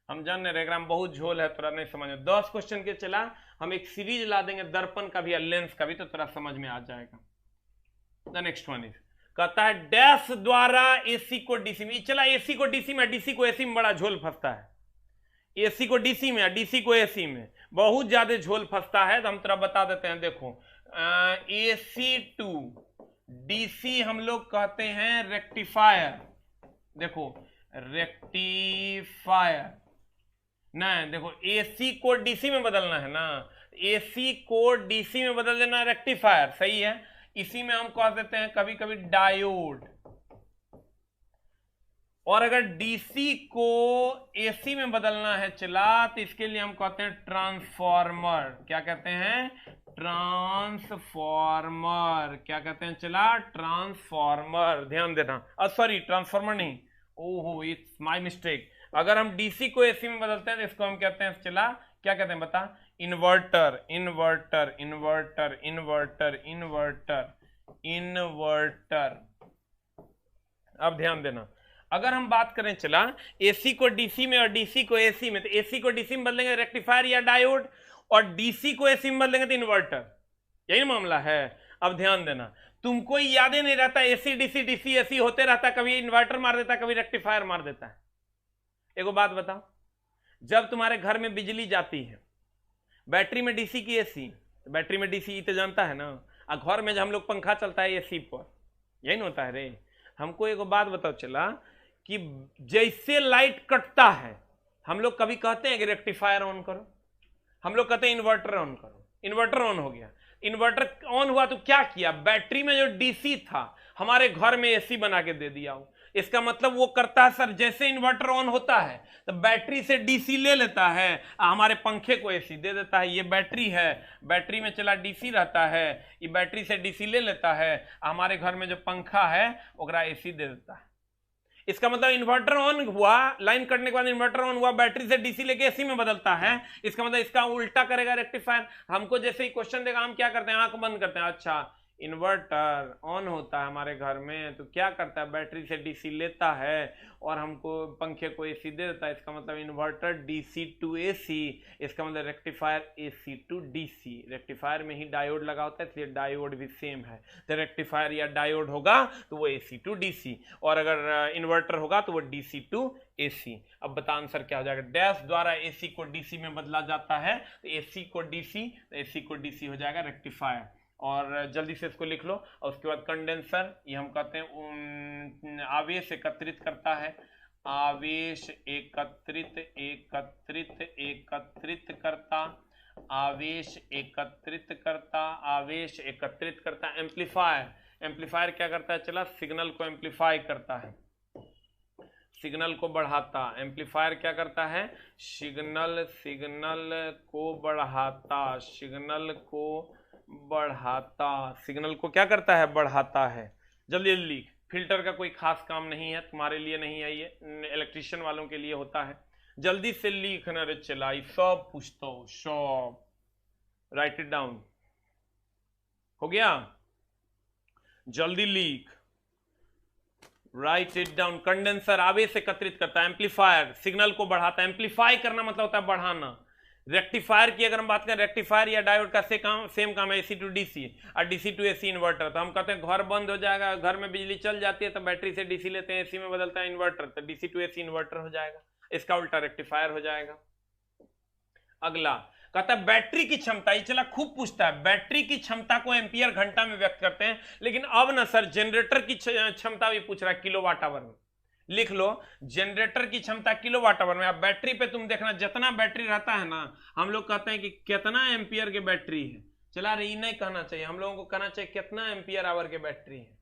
हम जान रहे रेग्राम बहुत झोल है, थोड़ा नहीं समझ में। 10 क्वेश्चन के चला हम एक सीरीज ला देंगे, दर्पण का भी और लेंस का भी, तो थोड़ा समझ में आ जाएगा। द नेक्स्ट वन इज, कहता है डैश द्वारा एसी को डीसी में। चला एसी को डीसी में, डीसी को एसी में बड़ा झोल फंसता है। एसी को डीसी में, डीसी को एसी में बहुत ज्यादा झोल फंसता है। तो हम तेरा बता देते हैं, देखो एसी टू डीसी हम लोग कहते हैं रेक्टिफायर। देखो रेक्टिफायर नहीं, देखो एसी को डीसी में बदलना है ना, एसी को डीसी में बदल देना रेक्टिफायर, सही है। इसी में हम कह देते हैं कभी कभी डायोड। और अगर डीसी को एसी में बदलना है चला, तो इसके लिए हम कहते हैं ट्रांसफॉर्मर। क्या कहते हैं? ट्रांसफॉर्मर। क्या कहते हैं चला? ट्रांसफॉर्मर। ध्यान देना, सॉरी ट्रांसफॉर्मर नहीं, ओहो इट्स माय मिस्टेक। अगर हम डीसी को एसी में बदलते हैं तो इसको हम कहते हैं चला, क्या कहते हैं बता? Inverter, inverter, inverter, inverter, inverter, inverter. अब ध्यान देना, अगर हम बात करें चला एसी को डीसी में और डीसी को एसी में, तो एसी को डीसी में बदलेंगे रेक्टिफायर या डायोड, और डीसी को एसी में बदलेंगे तो इन्वर्टर। यही मामला है। अब ध्यान देना, तुमको याद ही नहीं रहता, एसी डीसी डीसी एसी होते रहता, कभी इन्वर्टर मार देता, कभी रेक्टिफायर मार देता है। एगो बात बताओ, जब तुम्हारे घर में बिजली जाती है, बैटरी में डीसी की एसी, बैटरी में डीसी तो जानता है ना, और घर में जब हम लोग पंखा चलता है एसी पर, यही ना होता है रे। हमको एगो बात बताओ चला कि जैसे लाइट कटता है, हम लोग कभी कहते हैं कि रेक्टिफायर ऑन करो, हम लोग कहते हैं इन्वर्टर ऑन करो। इन्वर्टर ऑन हो गया, इन्वर्टर ऑन हुआ तो क्या किया, बैटरी में जो डीसी था हमारे घर में एसी बना के दे दिया हो। इसका मतलब वो करता है सर, जैसे इन्वर्टर ऑन होता है तो बैटरी से डीसी ले लेता है, हमारे पंखे को एसी दे देता है। ये बैटरी है, बैटरी में चला डीसी रहता है, ये बैटरी से डीसी ले लेता है, हमारे घर में जो पंखा है ओकरा एसी दे देता है। इसका मतलब इन्वर्टर ऑन हुआ, लाइन कटने के बाद इन्वर्टर ऑन हुआ, बैटरी से डीसी लेके एसी में बदलता है। इसका मतलब इसका उल्टा करेगा रेक्टिफायर। हमको जैसे ही क्वेश्चन देगा हम क्या करते हैं, आंख बंद करते हैं। अच्छा, इन्वर्टर ऑन होता है हमारे घर में तो क्या करता है, बैटरी से डीसी लेता है और हमको पंखे को एसी दे देता है। इसका मतलब इन्वर्टर डीसी टू एसी, इसका मतलब rectifier AC to DC. Rectifier में ही डायोड लगा होता है इसलिए डायोड भी सेम है। तो रेक्टिफायर या डायोड होगा तो वो एसी टू डीसी, और अगर इन्वर्टर होगा तो वो डीसी टू एसी। अब बता आंसर क्या हो जाएगा। डैश द्वारा एसी को डीसी में बदला जाता है, तो एसी को डीसी, तो एसी को डीसी हो जाएगा रेक्टिफायर। और जल्दी से इसको लिख लो। और उसके बाद कंडेंसर, ये हम कहते हैं आवेश एकत्रित करता है, आवेश एकत्रित एकत्रित एकत्रित करता, आवेश एकत्रित करता, आवेश एकत्रित करता। एम्पलीफायर, एम्पलीफायर क्या करता है चला, सिग्नल को एम्पलीफाई करता है, सिग्नल को बढ़ाता। एम्पलीफायर क्या करता है, सिग्नल को बढ़ाता, सिग्नल को बढ़ाता, सिग्नल को क्या करता है, बढ़ाता है। जल्दी लिख। फिल्टर का कोई खास काम नहीं है, तुम्हारे लिए नहीं है, ये इलेक्ट्रिशियन वालों के लिए होता है। जल्दी से लिखना रे चला, सब पूछता हूं सब, राइट इट डाउन। हो गया, जल्दी लिख, राइट इट डाउन। कंडेंसर आवेश एकत्रित करता है, एम्पलीफायर सिग्नल को बढ़ाता है। एम्पलीफाई करना मतलब होता है बढ़ाना। रेक्टिफायर की अगर हम बात करें, रेक्टिफायर या डायोड का सेम काम है, एसी टू डीसी और डीसी टू एसी इन्वर्टर। तो हम कहते हैं घर बंद हो जाएगा, घर में बिजली चल जाती है तो बैटरी से डीसी लेते हैं, एसी में बदलता है इन्वर्टर, तो डीसी टू एसी इन्वर्टर हो जाएगा। इसका उल्टा रेक्टिफायर हो जाएगा। अगला कहता है बैटरी की क्षमता, ये चला खूब पूछता है, बैटरी की क्षमता को एम्पियर घंटा में व्यक्त करते हैं। लेकिन अब ना सर जनरेटर की क्षमता भी पूछ रहा है किलोवाट आवर में। लिख लो, जनरेटर की क्षमता किलोवाट आवर में। अब बैटरी पे तुम देखना, जितना बैटरी रहता है ना, हम लोग कहते हैं कि कितना एम्पियर की बैटरी है। चला रही नहीं कहना चाहिए, हम लोगों को कहना चाहिए कितना एम्पियर आवर की बैटरी है।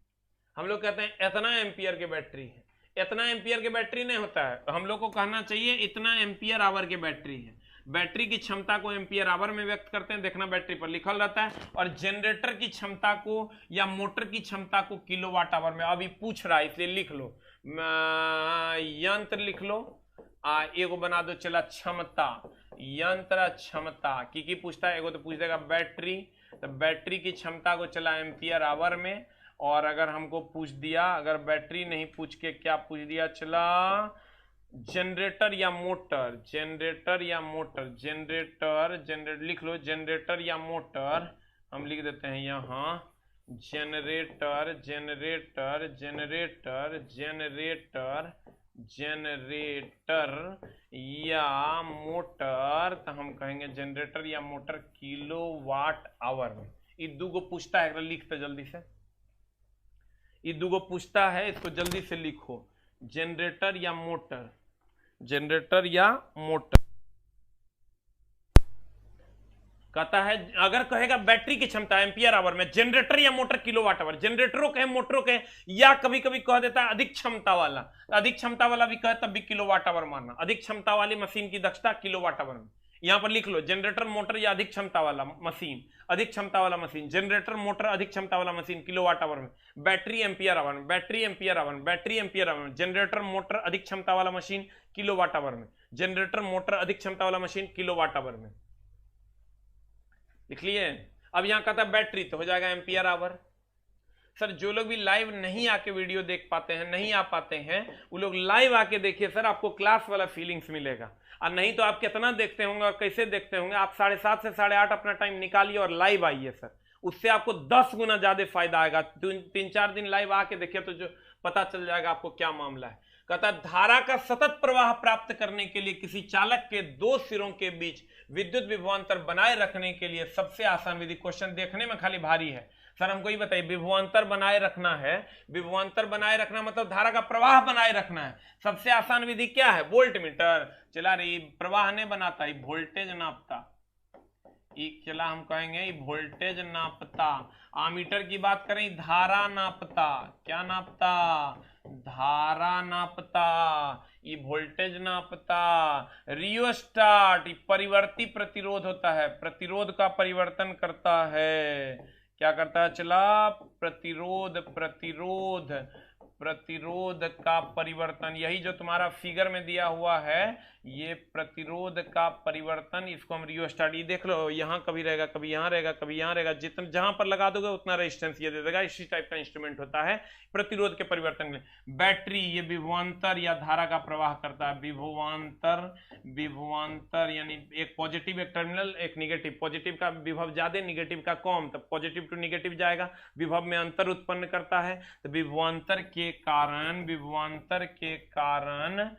हम लोग कहते हैं इतना एम्पियर की बैटरी है, इतना एम्पियर की बैटरी नहीं होता है, हम लोग को कहना चाहिए इतना एम्पियर आवर की बैटरी है। बैटरी की क्षमता को एम्पियर आवर में व्यक्त करते हैं, देखना बैटरी पर लिखल रहता है। और जनरेटर की क्षमता को या मोटर की क्षमता को किलोवाट आवर में अभी पूछ रहा है, इसलिए लिख लो, यंत्र लिख लो, एगो बना दो चला क्षमता, यंत्र क्षमता की पूछता है। एगो तो पूछ देगा बैटरी, तो बैटरी की क्षमता को चला एम्पियर आवर में। और अगर हमको पूछ दिया, अगर बैटरी नहीं पूछ के क्या पूछ दिया चला, जनरेटर या मोटर, जनरेटर या मोटर, जनरेटर लिख लो, जनरेटर या मोटर हम लिख देते हैं यहाँ, generator generator generator generator generator या मोटर, तो हम कहेंगे जनरेटर या मोटर किलोवाट आवर में। ये दूगो पूछता है, लिखते जल्दी से, ये दूगो पूछता है, इसको जल्दी से लिखो, जनरेटर या मोटर, जनरेटर या मोटर। कहता है अगर कहेगा बैटरी की क्षमता एम्पियर आवर में, जनरेटर या मोटर किलोवाट आवर, जनरेटरों कहे मोटरों कहे, या कभी कभी कह देता है अधिक क्षमता वाला, अधिक क्षमता वाला भी कहे तब भी किलोवाट आवर मानना। अधिक क्षमता वाली मशीन की दक्षता किलोवाट आवर में। यहां पर लिख लो, जनरेटर मोटर या अधिक क्षमता वाला मशीन, अधिक क्षमता वाला मशीन, जनरेटर मोटर अधिक क्षमता वाला मशीन किलोवाट आवर में। बैटरी एम्पियर आवर में, बैटरी एम्पियर आवर में, बैटरी एम्पियर आवर में। जनरेटर मोटर अधिक क्षमता वाला मशीन किलोवाट आवर में, जनरेटर मोटर अधिक क्षमता वाला मशीन किलोवाट आवर में। लिख लिए। अब यहां कहता है बैटरी, तो हो जाएगा एम्पियर आवर। सर जो लोग भी लाइव नहीं आके वीडियो देख पाते हैं, नहीं आ पाते हैं, वो लोग लाइव आके देखिए सर, आपको क्लास वाला फीलिंग्स मिलेगा। और नहीं तो आप कितना देखते होंगे और कैसे देखते होंगे, आप 7:30 से 8:30 अपना टाइम निकालिए और लाइव आइए सर, उससे आपको 10 गुना ज्यादा फायदा आएगा। 3-4 दिन लाइव आके देखिए तो जो पता चल जाएगा आपको क्या मामला है। कहता धारा का सतत प्रवाह प्राप्त करने के लिए किसी चालक के दो सिरों के बीच विद्युत विभवांतर बनाए रखने के लिए सबसे आसान विधि, क्वेश्चन देखने में खाली भारी है सर, हमको ये बताइए विभवांतर बनाए रखना है, विभवांतर बनाए रखना मतलब धारा का प्रवाह बनाए रखना है, सबसे आसान विधि क्या है? Volt meter. चला रही प्रवाह नहीं बनाता, ये वोल्टेज नापता, चला हम कहेंगे वोल्टेज नापता। आमीटर की बात करें, धारा नापता, क्या नापता? धारा नापता। ये वोल्टेज नापता। रियोस्टाट परिवर्ती प्रतिरोध होता है, प्रतिरोध का परिवर्तन करता है। क्या करता है? चला प्रतिरोध, प्रतिरोध, प्रतिरोध का परिवर्तन, यही जो तुम्हारा फिगर में दिया हुआ है, ये प्रतिरोध का परिवर्तन, इसको हम रियोस्टाट, ये देख लो यहाँ कभी रहेगा, कभी यहाँ रहेगा, कभी यहाँ रहेगा, जितना जहां पर लगा दोगे उतना रेजिस्टेंस ये दे देगा। इसी टाइप का इंस्ट्रूमेंट होता है प्रतिरोध के परिवर्तन में। बैटरी ये विभवांतर या धारा का प्रवाह करता है। विभवांतर, विभवांतर यानी एक पॉजिटिव एक टर्मिनल, एक निगेटिव, पॉजिटिव का विभव ज्यादा, निगेटिव का कम, तब पॉजिटिव टू निगेटिव जाएगा, विभव में अंतर उत्पन्न करता है। तो विभवांतर के कारण, विभवांतर के कारण,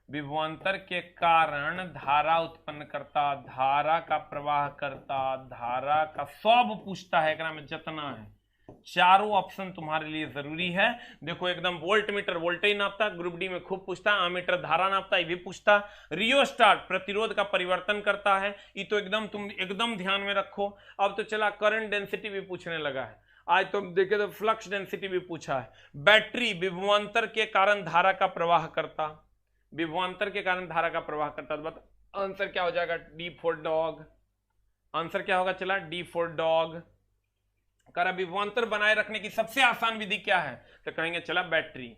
विभवांतर के कारण धारा उत्पन्न करता, धारा का प्रवाह करता, धारा का सब पूछता है, एकरा में जितना है चारों ऑप्शन तुम्हारे लिए जरूरी है। देखो एकदम वोल्ट मीटर वोल्टेज नापता, ग्रुप डी में खूब पूछता, आमीटर धारा नापता, ये भी पूछता। रियोस्टाट प्रतिरोध का परिवर्तन करता है, ये तो एकदम तुम एकदम ध्यान में रखो। अब तो चला करंट डेंसिटी भी पूछने लगा है, आज तो देखे तो फ्लक्स डेंसिटी भी पूछा है। बैटरी विभवांतर के कारण धारा का प्रवाह करता, विभवांतर के कारण धारा का प्रवाह करता, तो बता आंसर क्या हो जाएगा? D for dog. आंसर क्या होगा? चला डी फॉर डॉग। करा विभवांतर बनाए रखने की सबसे आसान विधि क्या है? तो कहेंगे चला बैटरी।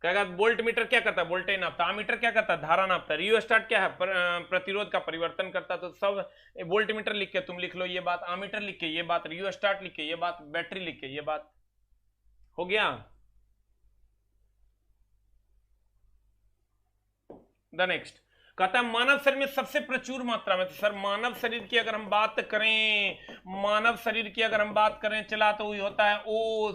कहेगा वोल्ट मीटर क्या करता है? वोल्टेज नापता। आमीटर क्या करता है? धारा नापता। रियोस्टाट क्या है? प्रतिरोध का परिवर्तन करता। तो सब वोल्ट मीटर लिख के तुम लिख लो ये बात, आमीटर लिख के ये बात, रियोस्टाट लिख के ये बात, बैटरी लिख के ये बात। हो गया? द नेक्स्ट कहता है मानव शरीर में सबसे प्रचुर मात्रा में, तो सर मानव शरीर की अगर हम बात करें, मानव शरीर की अगर हम बात करें चला तो ये होता है OCHN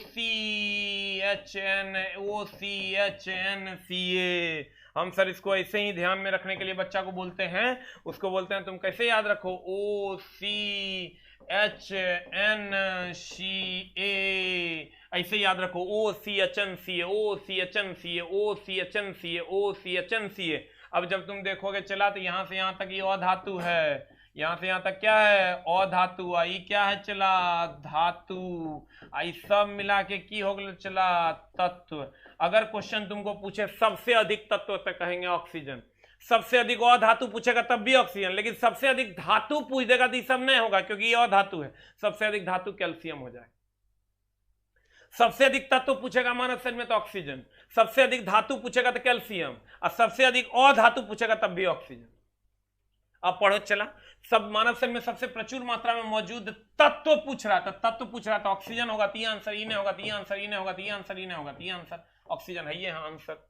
हम सर इसको ऐसे ही ध्यान में रखने के लिए बच्चा को बोलते हैं, उसको बोलते हैं तुम कैसे याद रखो OCHNCA, ऐसे याद रखो OCHNCA। अब जब तुम देखोगे चला तो यहां से यहां तक ये अधातु है, यहां से यहां तक क्या है? अधातु। आई क्या है? चला धातु। आई सब मिला के की हो गया? चला तत्व। अगर क्वेश्चन तुमको पूछे सबसे अधिक तत्व तो कहेंगे ऑक्सीजन, सबसे अधिक अधातु पूछेगा तब भी ऑक्सीजन, लेकिन सबसे अधिक धातु पूछ देगा तो ये सब नहीं होगा क्योंकि ये अधातु है। सबसे अधिक धातु कैल्शियम हो जाए। सबसे अधिक तत्व पूछेगा मानव शरीर में तो ऑक्सीजन, सबसे अधिक धातु पूछेगा तो कैल्शियम, और सबसे अधिक अधातु पूछेगा तब भी ऑक्सीजन। अब पढ़ो चला, सब मानव शरीर में सबसे प्रचुर मात्रा में मौजूद तत्व पूछ रहा था, तत्व पूछ रहा था ऑक्सीजन होगा तो ये आंसर, ये नहीं होगा तो ये आंसर, ये नहीं होगा तो ये आंसर, ये नहीं होगा तो ये आंसर, ऑक्सीजन है ये आंसर।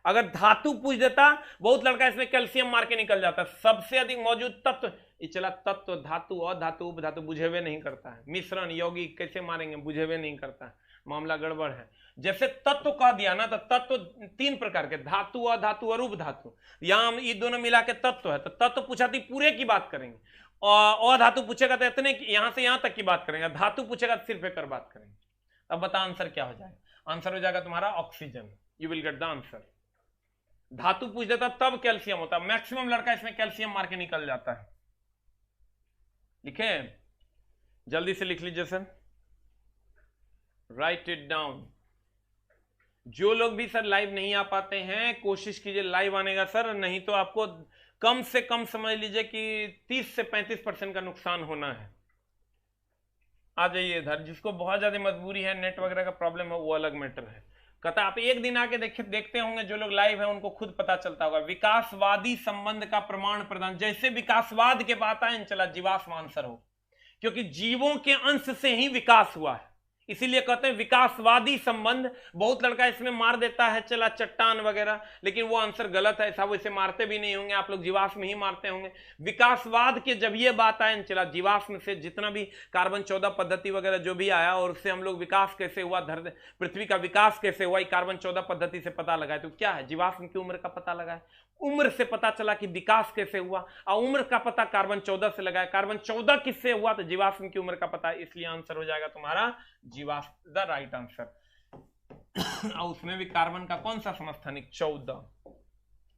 अगर धातु पूछ देता, बहुत लड़का इसमें कैल्शियम मार के निकल जाता। सबसे अधिक मौजूद तत्व, ये चला तत्व, धातु, अधातु, उपधातु बुझेवे नहीं करता है। मिश्रण यौगिक कैसे मारेंगे? बुझेवे नहीं करता है, मामला गड़बड़ है। जैसे तत्व कह दिया ना, तो तत्व 3 प्रकार के, धातु, अधातु और उपधातु, यहां ये दोनों मिला के तत्व है। तो तत्व पूछा तो पूरे की बात करेंगे, और अधातु पूछेगा तो इतने यहां से यहां तक की बात करेंगे, धातु पूछेगा तो सिर्फ एक बात करेंगे। अब बता आंसर क्या हो जाएगा? आंसर हो जाएगा तुम्हारा oxygen. You will get the answer. धातु पूछ देता तब कैल्शियम होता, मैक्सिमम लड़का इसमें कैल्शियम मार के निकल जाता है। लिखे? जल्दी से लिख लीजिए सर, राइट इट डाउन। जो लोग भी सर लाइव नहीं आ पाते हैं कोशिश कीजिए लाइव आने का सर, नहीं तो आपको कम से कम समझ लीजिए कि 30 से 35% का नुकसान होना है। आ जाइए इधर, जिसको बहुत ज्यादा मजबूरी है, नेट वगैरह का प्रॉब्लम है, वो अलग मैटर है। कहता आप एक दिन आके देखते होंगे, जो लोग लाइव हैं उनको खुद पता चलता होगा। विकासवादी संबंध का प्रमाण प्रदान, जैसे विकासवाद के बात आए चला जीवाश्म आंसर हो, क्योंकि जीवों के अंश से ही विकास हुआ है, इसीलिए कहते हैं विकासवादी संबंध। बहुत लड़का इसमें मार देता है चला चट्टान वगैरह, लेकिन वो आंसर गलत है, ऐसा वो इसे मारते भी नहीं होंगे, आप लोग जीवाश्म ही मारते होंगे। विकासवाद के जब ये बात आए चला जीवाश्म से जितना भी कार्बन 14 पद्धति वगैरह जो भी आया, और उससे हम लोग विकास कैसे हुआ, धरती पृथ्वी का विकास कैसे हुआ, कार्बन 14 पद्धति से पता लगाए। तो क्या है, जीवाश्म की उम्र का पता लगाए, उम्र से पता चला कि विकास कैसे हुआ, और उम्र का पता कार्बन 14 से लगाया, कार्बन 14 किससे हुआ, तो जीवाश्म की उम्र का पता, इसलिए आंसर हो जाएगा तुम्हारा जीवाश्म, द राइट आंसर। और उसमें भी कार्बन का कौन सा समस्थानिक, 14।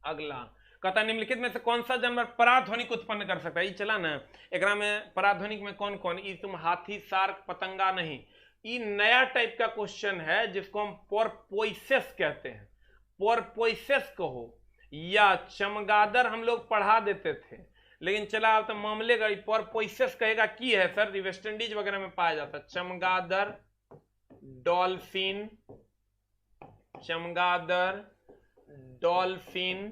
अगला कहता निम्नलिखित में से कौन सा जानवर पराध्वनिक उत्पन्न कर सकता है। ये चला ना, एकरा में पराध्वनिक में कौन कौन, ये तुम हाथी, सार्क, पतंगा नहीं, ये नया टाइप का क्वेश्चन है जिसको हम पोरपोइसेस कहते हैं। पोरपोइसेस कहो या चमगादड़ हम लोग पढ़ा देते थे, लेकिन चला अब तो मामले का पोरपोइसेस कहेगा की है सर, वेस्ट इंडीज वगैरह में पाया जाता है। चमगादड़, डॉल्फिन, चमगादड़, डॉल्फिन,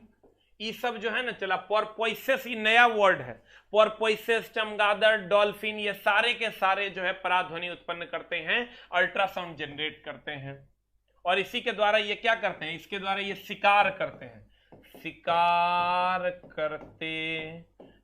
ये सब जो है ना चला पोरपोइसेस, ये नया वर्ड है। पोरपोइसेस, चमगादड़, डॉल्फिन, ये सारे के सारे जो है पराध्वनि उत्पन्न करते हैं, अल्ट्रासाउंड जनरेट करते हैं, और इसी के द्वारा ये क्या करते हैं, इसके द्वारा ये शिकार करते हैं, शिकार करते,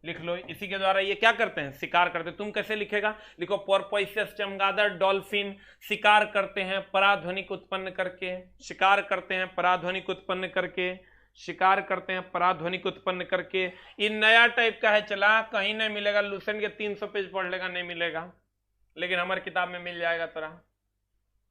लिख लो, इसी के द्वारा ये क्या करते हैं, शिकार करते। तुम कैसे लिखेगा, लिखो पोरपोइसेस, चमगादड़, डॉल्फिन शिकार करते हैं पराध्वनिक उत्पन्न करके, शिकार करते हैं पराध्वनिक उत्पन्न करके, शिकार करते हैं पराध्वनिक उत्पन्न करके। ये नया टाइप का है चला, कहीं नहीं मिलेगा, लूसेंट के 300 पेज पढ़ लेगा नहीं मिलेगा, लेकिन हमारी किताब में मिल जाएगा तोरा।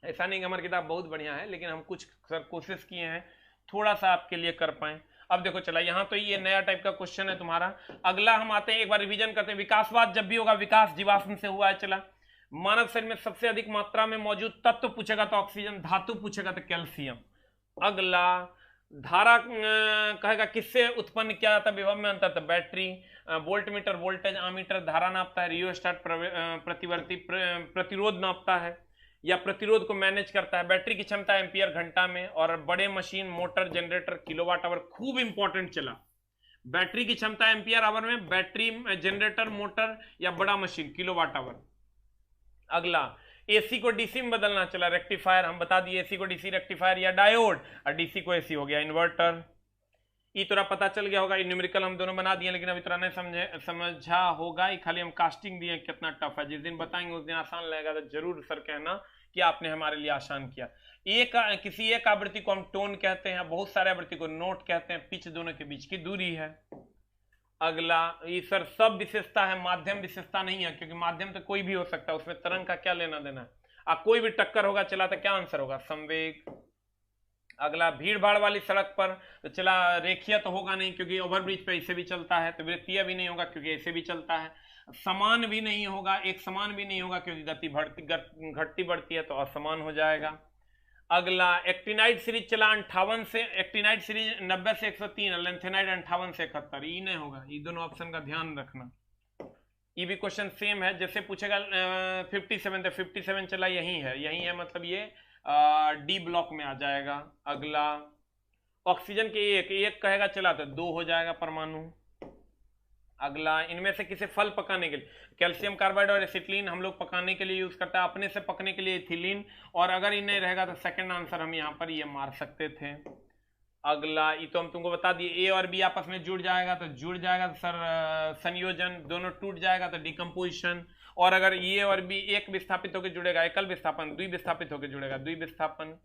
ऐसा नहीं कि हमारी किताब बहुत बढ़िया है, लेकिन हम कुछ सर कोशिश किए हैं थोड़ा सा आपके लिए कर पाए। अब देखो चला, यहाँ तो ये नया टाइप का क्वेश्चन है तुम्हारा। अगला हम आते हैं, एक बार रिवीजन करते हैं। विकासवाद जब भी होगा, विकास जीवाश्म से हुआ है चला। मानव शरीर में सबसे अधिक मात्रा में मौजूद तत्व पूछेगा तो ऑक्सीजन, धातु पूछेगा तो कैल्शियम। अगला धारा कहेगा किससे उत्पन्न किया जाता है, विभव में अंतर, तो battery, volt meter voltage, ammeter धारा नापता है, रियोस्टेट प्रतिवर्ती प्रतिरोध नापता है या प्रतिरोध को मैनेज करता है, बैटरी की क्षमता एम्पियर घंटा में, और बड़े machine, motor, generator, kilowatt hour. खूब इंपॉर्टेंट चला, बैटरी की क्षमता एम्पियर आवर में, बैटरी, जनरेटर, मोटर या बड़ा मशीन, किलोवाट आवर। अगला एसी को डीसी में बदलना चला, रेक्टिफायर हम बता दिए, एसी को डीसी, रेक्टिफायर या डायोड, और डीसी को एसी हो गया इन्वर्टर। ये थोड़ा पता चल गया होगा, न्यूमेरिकल हम दोनों बना दिए, लेकिन अभी थोड़ा नहीं समझा होगा, ये खाली हम कास्टिंग दिए कितना टफ है। जिस दिन बताएंगे उस दिन आसान लगेगा, तो जरूर सर कहना कि आपने हमारे लिए आसान किया। किसी एक आवृत्ति को हम टोन कहते हैं, बहुत सारे आवृत्ति को नोट कहते हैं, पिच दोनों के बीच की दूरी है। अगला ये सर सब विशेषता है, माध्यम विशेषता नहीं है, क्योंकि माध्यम तो कोई भी हो सकता है, उसमें तरंग का क्या लेना देना है। कोई भी टक्कर होगा चला तो क्या आंसर होगा, संवेग। अगला भीड़ भाड़ वाली सड़क पर तो चला रेखीय तो होगा नहीं, क्योंकि ओवरब्रिज पे ऐसे भी चलता है, तो वृत्तीय भी नहीं होगा क्योंकि ऐसे भी चलता है। समान भी नहीं होगा, एक समान भी नहीं होगा, क्योंकि गति घटती बढ़ती है तो असमान हो जाएगा। अगला एक्टिनाइड सीरीज चला 58 से, एक्टिनाइड सीरीज 90 से 103, लेंथेनाइड 58 से 71, ये नहीं होगा। ये दोनों ऑप्शन का ध्यान रखना। ये भी क्वेश्चन सेम है, जैसे पूछेगा 57 तो 57 चला यही है, मतलब ये डी ब्लॉक में आ जाएगा। अगला ऑक्सीजन के एक कहेगा चला तो 2 हो जाएगा परमाणु। अगला इनमें से किसे फल पकाने के लिए, कैल्शियम कार्बाइड और एसिटिलीन हम लोग पकाने के लिए यूज करता है, अपने से पकने के लिए एथिलीन, और अगर ये नहीं रहेगा तो सेकंड आंसर हम यहाँ पर ये मार सकते थे। अगला ये तो हम तुमको बता दिए, ए और बी आपस में जुड़ जाएगा तो सर संयोजन, दोनों टूट जाएगा तो डिकम्पोजिशन, और अगर ए और बी एक विस्थापित होकर जुड़ेगा एकल विस्थापन, द्विविस्थापित होकर जुड़ेगा द्विविस्थापन।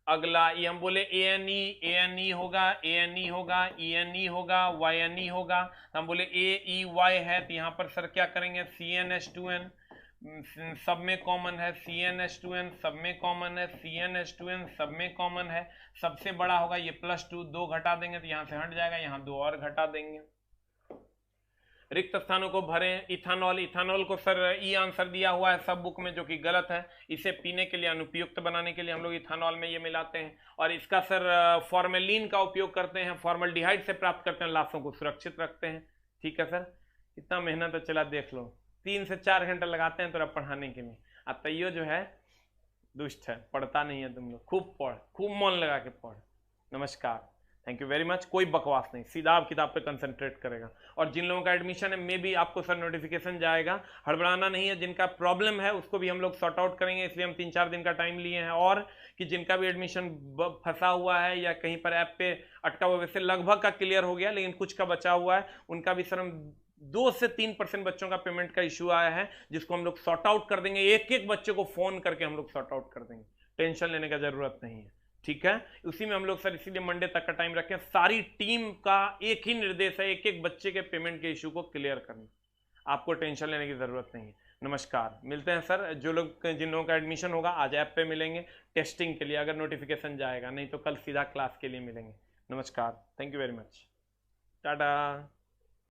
अगला ये हम बोले ANE होगा, ANE होगा, ENE होगा, YNE होगा, हम बोले AEY है, तो यहाँ पर सर क्या करेंगे, CnH2n सब में कॉमन है, CnH2n सब में कॉमन है, CnH2n सब में कॉमन है, सबसे बड़ा होगा ये +2, 2 घटा देंगे तो यहाँ से हट जाएगा, यहाँ 2 और घटा देंगे। रिक्त स्थानों को भरें, इथानॉल, इथानॉल को सर ई आंसर दिया हुआ है सब बुक में, जो कि गलत है। इसे पीने के लिए अनुपयुक्त बनाने के लिए हम लोग इथानॉल में ये मिलाते हैं, और इसका सर फॉर्मेलिन का उपयोग करते हैं, फॉर्मल्डिहाइड से प्राप्त करते हैं, लाशों को सुरक्षित रखते हैं। ठीक है सर, इतना मेहनत है, चला देख लो, 3 से 4 घंटे लगाते हैं थोड़ा पढ़ाने के लिए। अब तैयो जो है दुष्ट है, पढ़ता नहीं है तुम लोग। खूब पढ़, खूब मन लगा के पढ़। नमस्कार, थैंक यू वेरी मच। कोई बकवास नहीं, सीधा आप किताब पे कंसंट्रेट करेगा। और जिन लोगों का एडमिशन है मे भी आपको सर नोटिफिकेशन जाएगा, हड़बड़ाना नहीं है। जिनका प्रॉब्लम है उसको भी हम लोग सॉर्ट आउट करेंगे, इसलिए हम 3-4 दिन का टाइम लिए हैं। और कि जिनका भी एडमिशन फंसा हुआ है या कहीं पर ऐप पे अटका हुआ, वैसे लगभग का क्लियर हो गया, लेकिन कुछ का बचा हुआ है, उनका भी सर हम 2 से 3% बच्चों का पेमेंट का इशू आया है, जिसको हम लोग सॉर्ट आउट कर देंगे। एक एक बच्चे को फोन करके हम लोग सॉर्ट आउट कर देंगे, टेंशन लेने का जरूरत नहीं है, ठीक है। उसी में हम लोग सर इसीलिए मंडे तक का टाइम रखें। सारी टीम का एक ही निर्देश है, एक एक बच्चे के पेमेंट के इशू को क्लियर करना। आपको टेंशन लेने की जरूरत नहीं है। नमस्कार, मिलते हैं सर। जो लोग, जिन लोगों का एडमिशन होगा आज ऐप पे मिलेंगे टेस्टिंग के लिए, अगर नोटिफिकेशन जाएगा, नहीं तो कल सीधा क्लास के लिए मिलेंगे। नमस्कार, thank you very much, Tata.